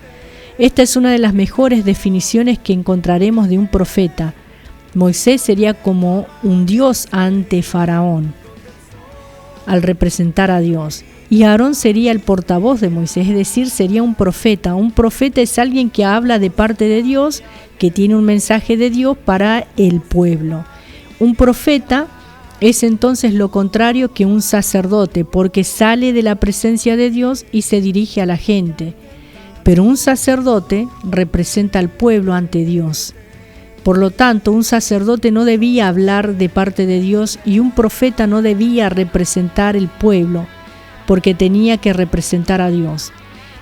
Esta es una de las mejores definiciones que encontraremos de un profeta. Moisés sería como un Dios ante Faraón al representar a Dios. Y Aarón sería el portavoz de Moisés, es decir, sería un profeta. Un profeta es alguien que habla de parte de Dios, que tiene un mensaje de Dios para el pueblo. Un profeta es entonces lo contrario que un sacerdote, porque sale de la presencia de Dios y se dirige a la gente. Pero un sacerdote representa al pueblo ante Dios. Por lo tanto, un sacerdote no debía hablar de parte de Dios y un profeta no debía representar el pueblo, porque tenía que representar a Dios.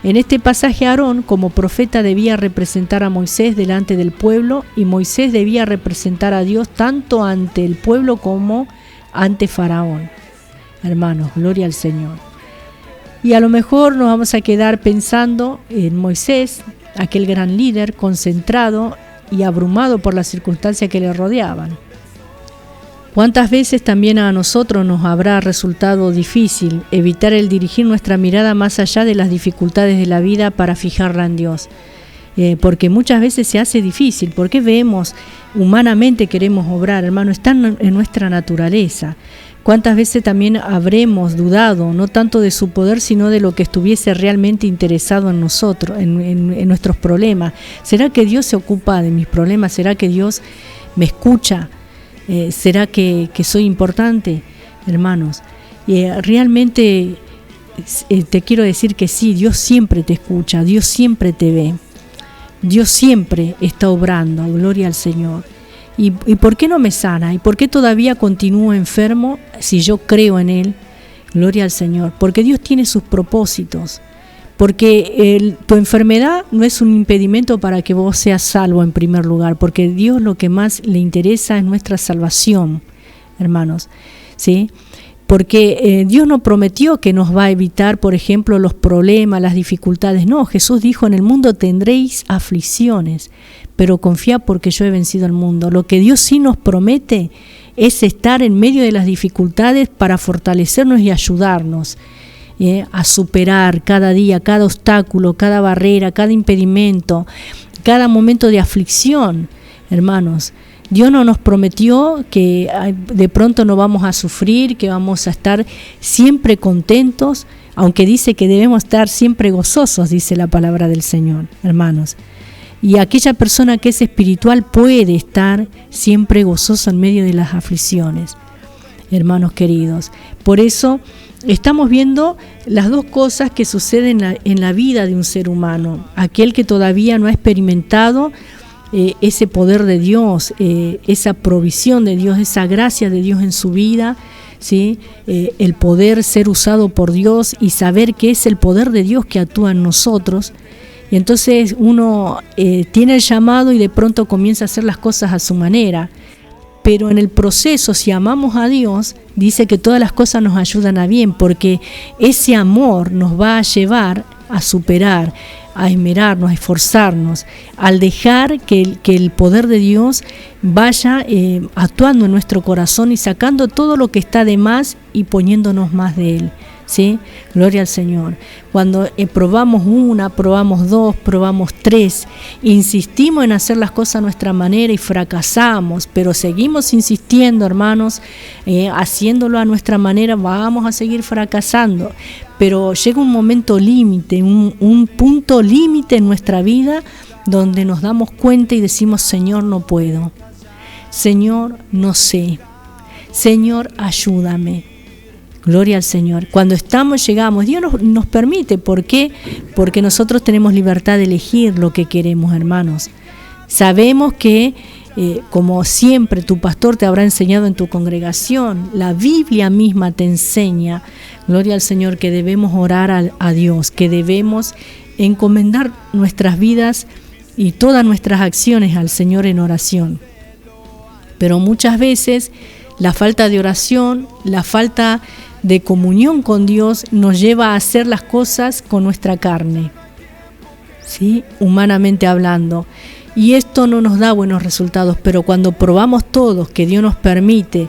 En este pasaje, Aarón, como profeta, debía representar a Moisés delante del pueblo y Moisés debía representar a Dios tanto ante el pueblo como ante Faraón. Hermanos, gloria al Señor. Y a lo mejor nos vamos a quedar pensando en Moisés, aquel gran líder concentrado y abrumado por las circunstancias que le rodeaban. ¿Cuántas veces también a nosotros nos habrá resultado difícil evitar el dirigir nuestra mirada más allá de las dificultades de la vida para fijarla en Dios? Porque muchas veces se hace difícil, porque vemos, humanamente queremos obrar, hermano, está en nuestra naturaleza. ¿Cuántas veces también habremos dudado, no tanto de su poder, sino de lo que estuviese realmente interesado en nosotros, en nuestros problemas? ¿Será que Dios se ocupa de mis problemas? ¿Será que Dios me escucha? ¿Será que soy importante? Hermanos, realmente te quiero decir que sí, Dios siempre te escucha, Dios siempre te ve, Dios siempre está obrando, gloria al Señor. ¿Y por qué no me sana? ¿Y por qué todavía continúo enfermo si yo creo en Él? Gloria al Señor. Porque Dios tiene sus propósitos. Porque tu enfermedad no es un impedimento para que vos seas salvo en primer lugar. Porque Dios lo que más le interesa es nuestra salvación, hermanos. ¿Sí? Porque Dios no prometió que nos va a evitar, por ejemplo, los problemas, las dificultades. No, Jesús dijo, en el mundo tendréis aflicciones, pero confía porque yo he vencido al mundo. Lo que Dios sí nos promete es estar en medio de las dificultades para fortalecernos y ayudarnos a superar cada día, cada obstáculo, cada barrera, cada impedimento, cada momento de aflicción, hermanos. Dios no nos prometió que de pronto no vamos a sufrir, que vamos a estar siempre contentos, aunque dice que debemos estar siempre gozosos, dice la palabra del Señor, hermanos. Y aquella persona que es espiritual puede estar siempre gozoso en medio de las aflicciones, hermanos queridos. Por eso estamos viendo las dos cosas que suceden en la vida de un ser humano. Aquel que todavía no ha experimentado ese poder de Dios, esa provisión de Dios, esa gracia de Dios en su vida, ¿sí? El poder ser usado por Dios y saber que es el poder de Dios que actúa en nosotros. Y entonces uno tiene el llamado y de pronto comienza a hacer las cosas a su manera. Pero en el proceso, si amamos a Dios, dice que todas las cosas nos ayudan a bien, porque ese amor nos va a llevar a superar, a esmerarnos, a esforzarnos, al dejar que el poder de Dios vaya actuando en nuestro corazón y sacando todo lo que está de más y poniéndonos más de Él. ¿Sí? Gloria al Señor. Cuando probamos una, probamos dos, probamos tres, insistimos en hacer las cosas a nuestra manera y fracasamos, pero seguimos insistiendo, hermanos, haciéndolo a nuestra manera, vamos a seguir fracasando. Pero llega un momento límite, un punto límite en nuestra vida donde nos damos cuenta y decimos, Señor, no puedo. Señor, no sé. Señor, ayúdame. Gloria al Señor. Cuando llegamos, Dios nos permite. ¿Por qué? Porque nosotros tenemos libertad de elegir lo que queremos, hermanos. Sabemos que, como siempre tu pastor te habrá enseñado en tu congregación, la Biblia misma te enseña, gloria al Señor, que debemos orar a Dios, que debemos encomendar nuestras vidas y todas nuestras acciones al Señor en oración. Pero muchas veces La falta de oración, la falta de comunión con Dios nos lleva a hacer las cosas con nuestra carne, ¿sí? Humanamente hablando. Y esto no nos da buenos resultados, pero cuando probamos todos, que Dios nos permite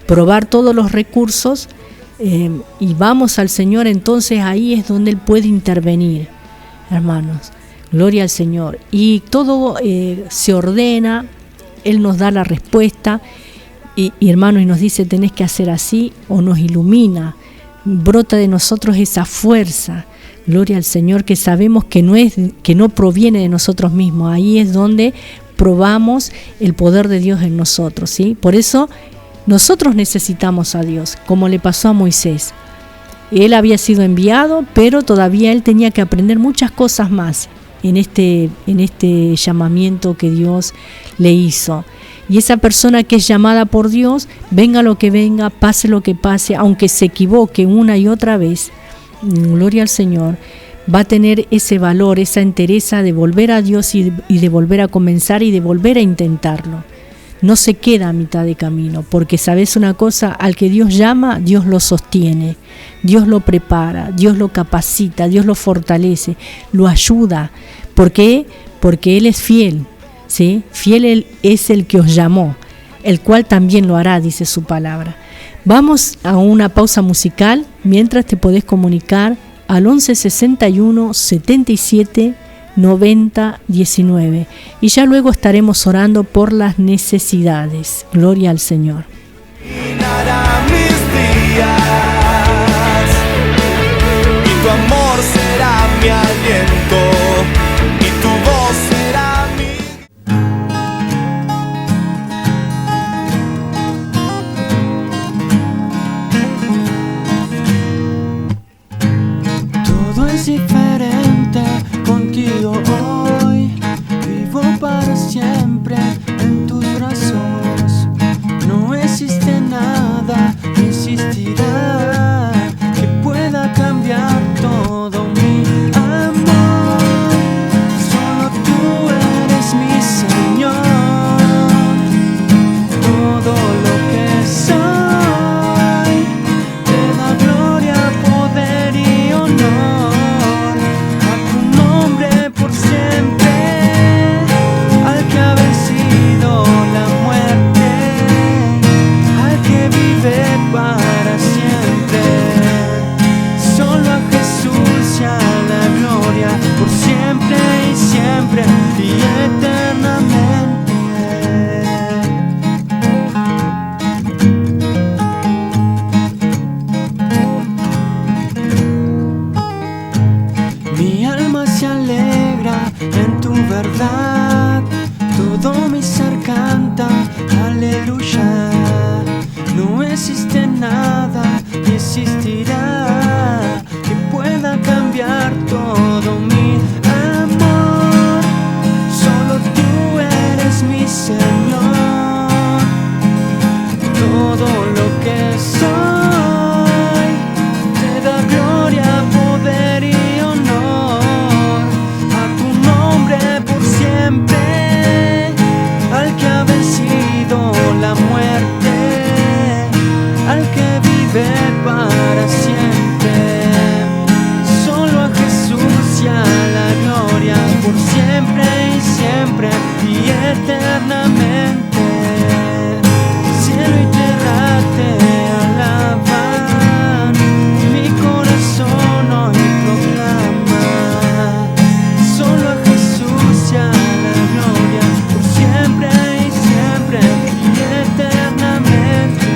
probar todos los recursos y vamos al Señor, entonces ahí es donde Él puede intervenir, hermanos. Gloria al Señor. Y todo se ordena, Él nos da la respuesta y hermanos, y nos dice tenés que hacer así, o nos ilumina, brota de nosotros esa fuerza. Gloria al Señor, que sabemos que no proviene de nosotros mismos. Ahí es donde probamos el poder de Dios en nosotros, ¿sí? Por eso nosotros necesitamos a Dios, como le pasó a Moisés. Él había sido enviado, pero todavía él tenía que aprender muchas cosas más en este llamamiento que Dios le hizo. Y esa persona que es llamada por Dios, venga lo que venga, pase lo que pase, aunque se equivoque una y otra vez, gloria al Señor, va a tener ese valor, esa entereza de volver a Dios y de volver a comenzar y de volver a intentarlo. No se queda a mitad de camino, porque sabes una cosa, al que Dios llama, Dios lo sostiene, Dios lo prepara, Dios lo capacita, Dios lo fortalece, lo ayuda. ¿Por qué? Porque Él es fiel, ¿sí? Fiel Él es el que os llamó, el cual también lo hará, dice su palabra. Vamos a una pausa musical, mientras te podés comunicar al 11 61 77 90 19 y ya luego estaremos orando por las necesidades. Gloria al Señor. Llenará mis días y tu amor será mi aliento y tu voz será mi... Todo es diferente contigo hoy, vivo para siempre en tus brazos. No existe nada, ni existirá que pueda cambiar todo mi amor. Solo tú eres mi Señor, todo lo que soy te da gloria, poder y honor. Por siempre, al que ha vencido la muerte, al que vive para siempre. Solo a Jesús sea la gloria, por siempre y siempre y eternamente. Mi alma se alegra en tu verdad, todo mi ser canta, aleluya. No existe nada, ni existirá que pueda cambiar todo mi amor. Solo tú eres mi Señor, todo lo que soy te da gloria, poder y honor. Por siempre, al que ha vencido la muerte, al que vive para siempre. Solo a Jesús sea la gloria, por siempre y siempre y eternamente. Cielo y tierra te alaban, mi corazón hoy proclama. Solo a Jesús sea la gloria, por siempre y siempre y eternamente.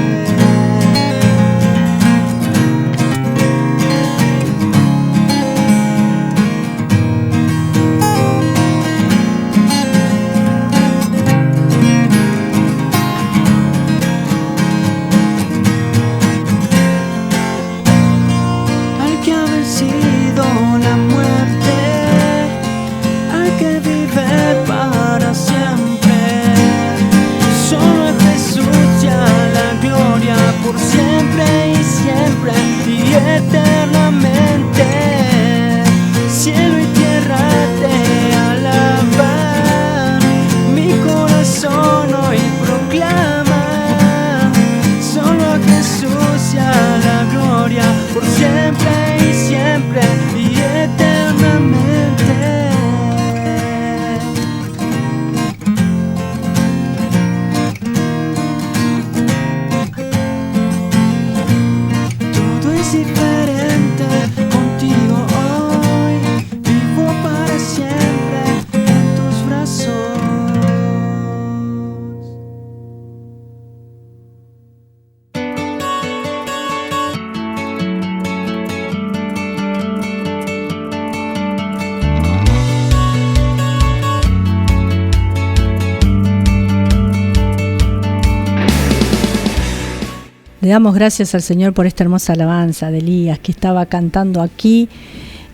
Le damos gracias al Señor por esta hermosa alabanza de Elías que estaba cantando aquí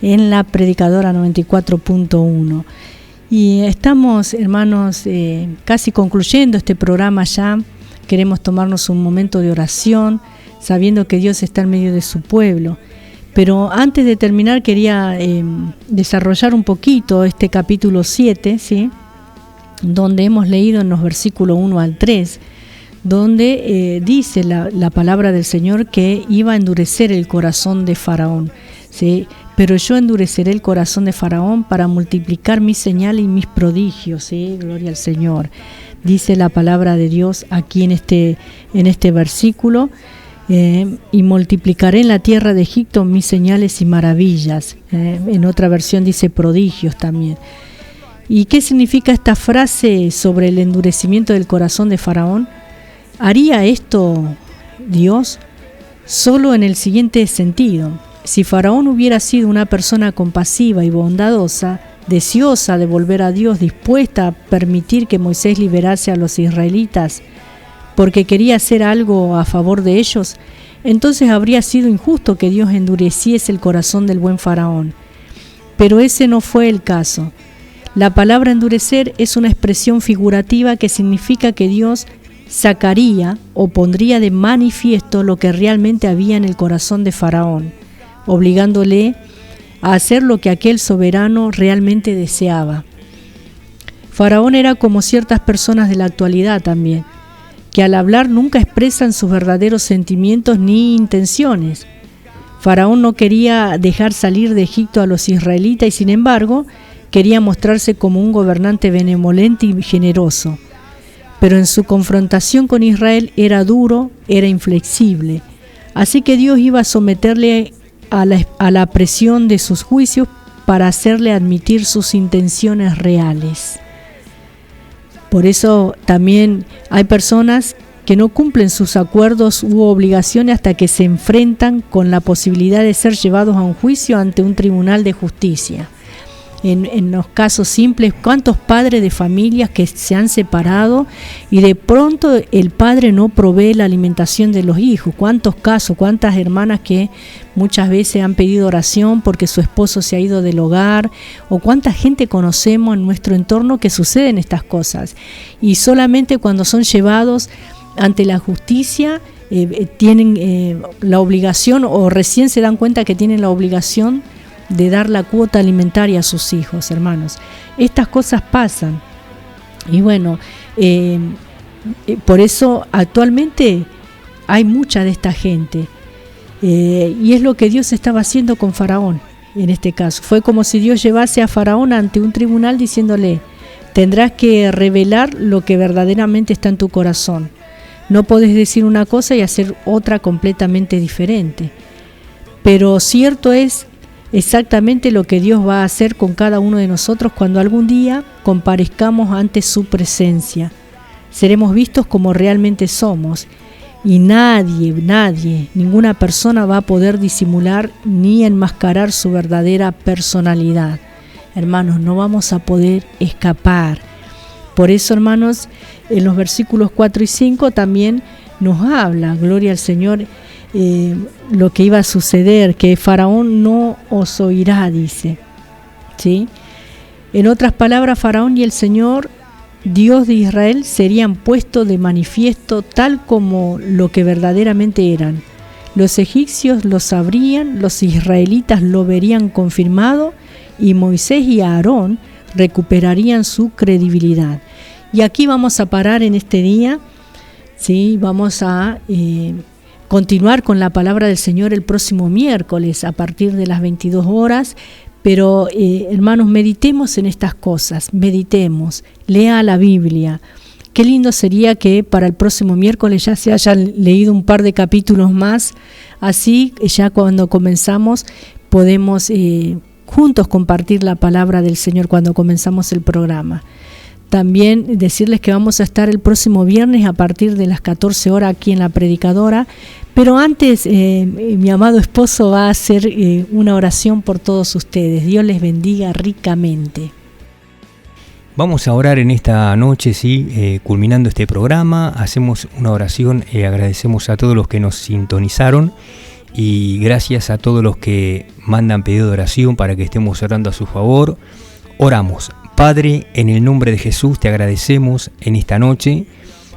en la Predicadora 94.1. Y estamos, hermanos, casi concluyendo este programa ya. Queremos tomarnos un momento de oración, sabiendo que Dios está en medio de su pueblo. Pero antes de terminar quería desarrollar un poquito este capítulo 7, ¿sí? Donde hemos leído en los versículos 1 al 3, donde dice la palabra del Señor que iba a endurecer el corazón de Faraón, ¿sí? Pero yo endureceré el corazón de Faraón para multiplicar mis señales y mis prodigios, ¿sí? Gloria al Señor. Dice la palabra de Dios aquí en este versículo, y multiplicaré en la tierra de Egipto mis señales y maravillas. En otra versión dice prodigios también. ¿Y qué significa esta frase sobre el endurecimiento del corazón de Faraón? ¿Haría esto Dios? Solo en el siguiente sentido. Si Faraón hubiera sido una persona compasiva y bondadosa, deseosa de volver a Dios, dispuesta a permitir que Moisés liberase a los israelitas porque quería hacer algo a favor de ellos, entonces habría sido injusto que Dios endureciese el corazón del buen Faraón. Pero ese no fue el caso. La palabra endurecer es una expresión figurativa que significa que Dios sacaría o pondría de manifiesto lo que realmente había en el corazón de Faraón, obligándole a hacer lo que aquel soberano realmente deseaba. Faraón era como ciertas personas de la actualidad también, que al hablar nunca expresan sus verdaderos sentimientos ni intenciones. Faraón no quería dejar salir de Egipto a los israelitas y sin embargo quería mostrarse como un gobernante benevolente y generoso. Pero en su confrontación con Israel era duro, era inflexible. Así que Dios iba a someterle a la presión de sus juicios para hacerle admitir sus intenciones reales. Por eso también hay personas que no cumplen sus acuerdos u obligaciones hasta que se enfrentan con la posibilidad de ser llevados a un juicio ante un tribunal de justicia. En los casos simples, ¿cuántos padres de familias que se han separado y de pronto el padre no provee la alimentación de los hijos? ¿Cuántos casos, cuántas hermanas que muchas veces han pedido oración porque su esposo se ha ido del hogar? ¿O cuánta gente conocemos en nuestro entorno que suceden estas cosas? Y solamente cuando son llevados ante la justicia tienen la obligación, o recién se dan cuenta que tienen la obligación de dar la cuota alimentaria a sus hijos, hermanos. Estas cosas pasan. Y bueno, por eso actualmente hay mucha de esta gente. Y es lo que Dios estaba haciendo con Faraón en este caso. Fue como si Dios llevase a Faraón ante un tribunal diciéndole: tendrás que revelar lo que verdaderamente está en tu corazón. No podés decir una cosa y hacer otra completamente diferente. Pero cierto es exactamente lo que Dios va a hacer con cada uno de nosotros cuando algún día comparezcamos ante su presencia. Seremos vistos como realmente somos y nadie, ninguna persona va a poder disimular ni enmascarar su verdadera personalidad. Hermanos, no vamos a poder escapar. Por eso, hermanos, en los versículos 4 y 5 también nos habla, gloria al Señor, lo que iba a suceder, que Faraón no os oirá, dice, ¿sí? En otras palabras, Faraón y el Señor, Dios de Israel, serían puestos de manifiesto tal como lo que verdaderamente eran. Los egipcios lo sabrían, los israelitas lo verían confirmado y Moisés y Aarón recuperarían su credibilidad. Y aquí vamos a parar en este día, ¿sí? Vamos a continuar con la palabra del Señor el próximo miércoles a partir de las 22 horas, pero hermanos, meditemos en estas cosas, meditemos, lea la Biblia. Qué lindo sería que para el próximo miércoles ya se hayan leído un par de capítulos más, así ya cuando comenzamos podemos juntos compartir la palabra del Señor cuando comenzamos el programa. También decirles que vamos a estar el próximo viernes a partir de las 14 horas aquí en la Predicadora. Pero antes, mi amado esposo va a hacer una oración por todos ustedes. Dios les bendiga ricamente. Vamos a orar en esta noche, sí, culminando este programa. Hacemos una oración, agradecemos a todos los que nos sintonizaron y gracias a todos los que mandan pedido de oración para que estemos orando a su favor. Oramos. Padre, en el nombre de Jesús te agradecemos en esta noche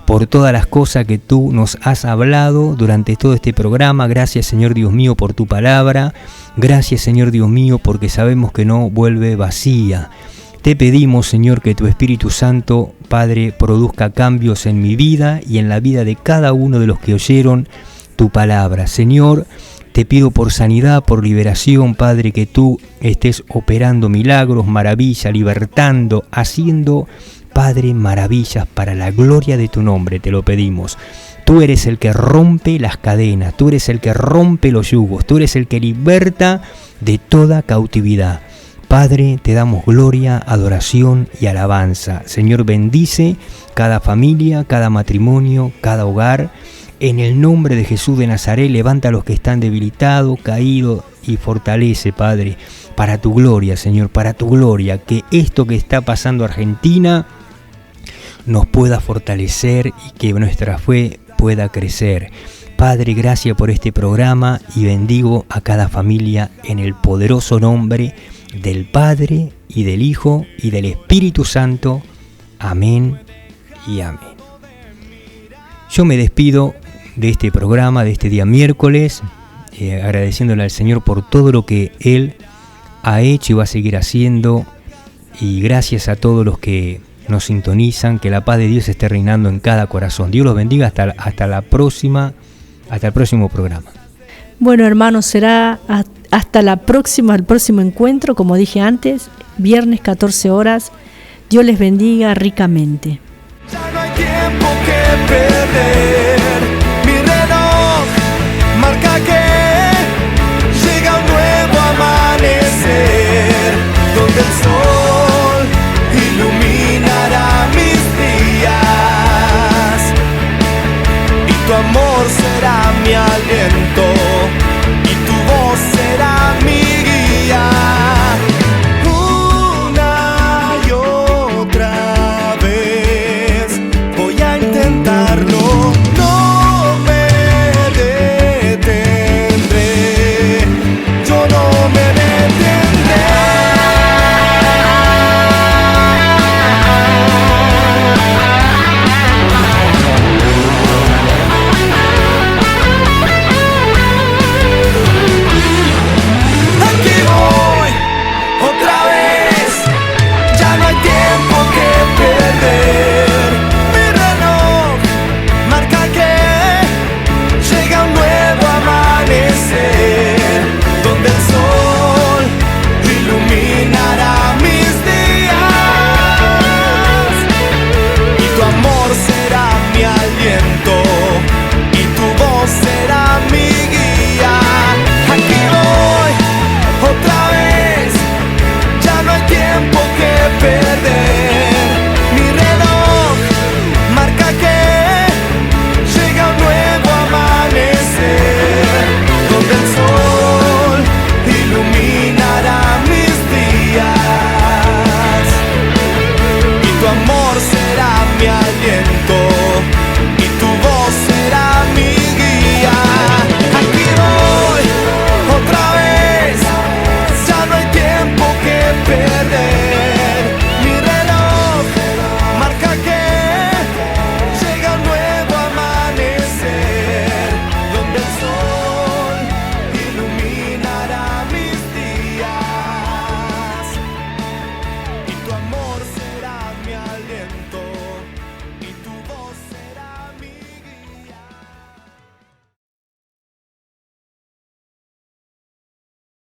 por todas las cosas que tú nos has hablado durante todo este programa. Gracias, Señor Dios mío, por tu palabra. Gracias, Señor Dios mío, porque sabemos que no vuelve vacía. Te pedimos, Señor, que tu Espíritu Santo, Padre, produzca cambios en mi vida y en la vida de cada uno de los que oyeron tu palabra. Señor, te pido por sanidad, por liberación, Padre, que tú estés operando milagros, maravillas, libertando, haciendo, Padre, maravillas para la gloria de tu nombre, te lo pedimos. Tú eres el que rompe las cadenas, tú eres el que rompe los yugos, tú eres el que liberta de toda cautividad. Padre, te damos gloria, adoración y alabanza. Señor, bendice cada familia, cada matrimonio, cada hogar. En el nombre de Jesús de Nazaret, levanta a los que están debilitados, caídos y fortalece, Padre, para tu gloria, Señor, para tu gloria. Que esto que está pasando en Argentina nos pueda fortalecer y que nuestra fe pueda crecer. Padre, gracias por este programa y bendigo a cada familia en el poderoso nombre del Padre y del Hijo y del Espíritu Santo. Amén y amén. Yo me despido de este programa, de este día miércoles, agradeciéndole al Señor por todo lo que Él ha hecho y va a seguir haciendo, y gracias a todos los que nos sintonizan, que la paz de Dios esté reinando en cada corazón. Dios los bendiga hasta el próximo programa. Bueno, hermanos, será hasta el próximo encuentro, como dije antes, viernes 14 horas. Dios les bendiga ricamente. Ya no hay tiempo que perder. Mi reloj marca que llega un nuevo amanecer, donde el sol iluminará mis días y tu amor será mi aliento y tu voz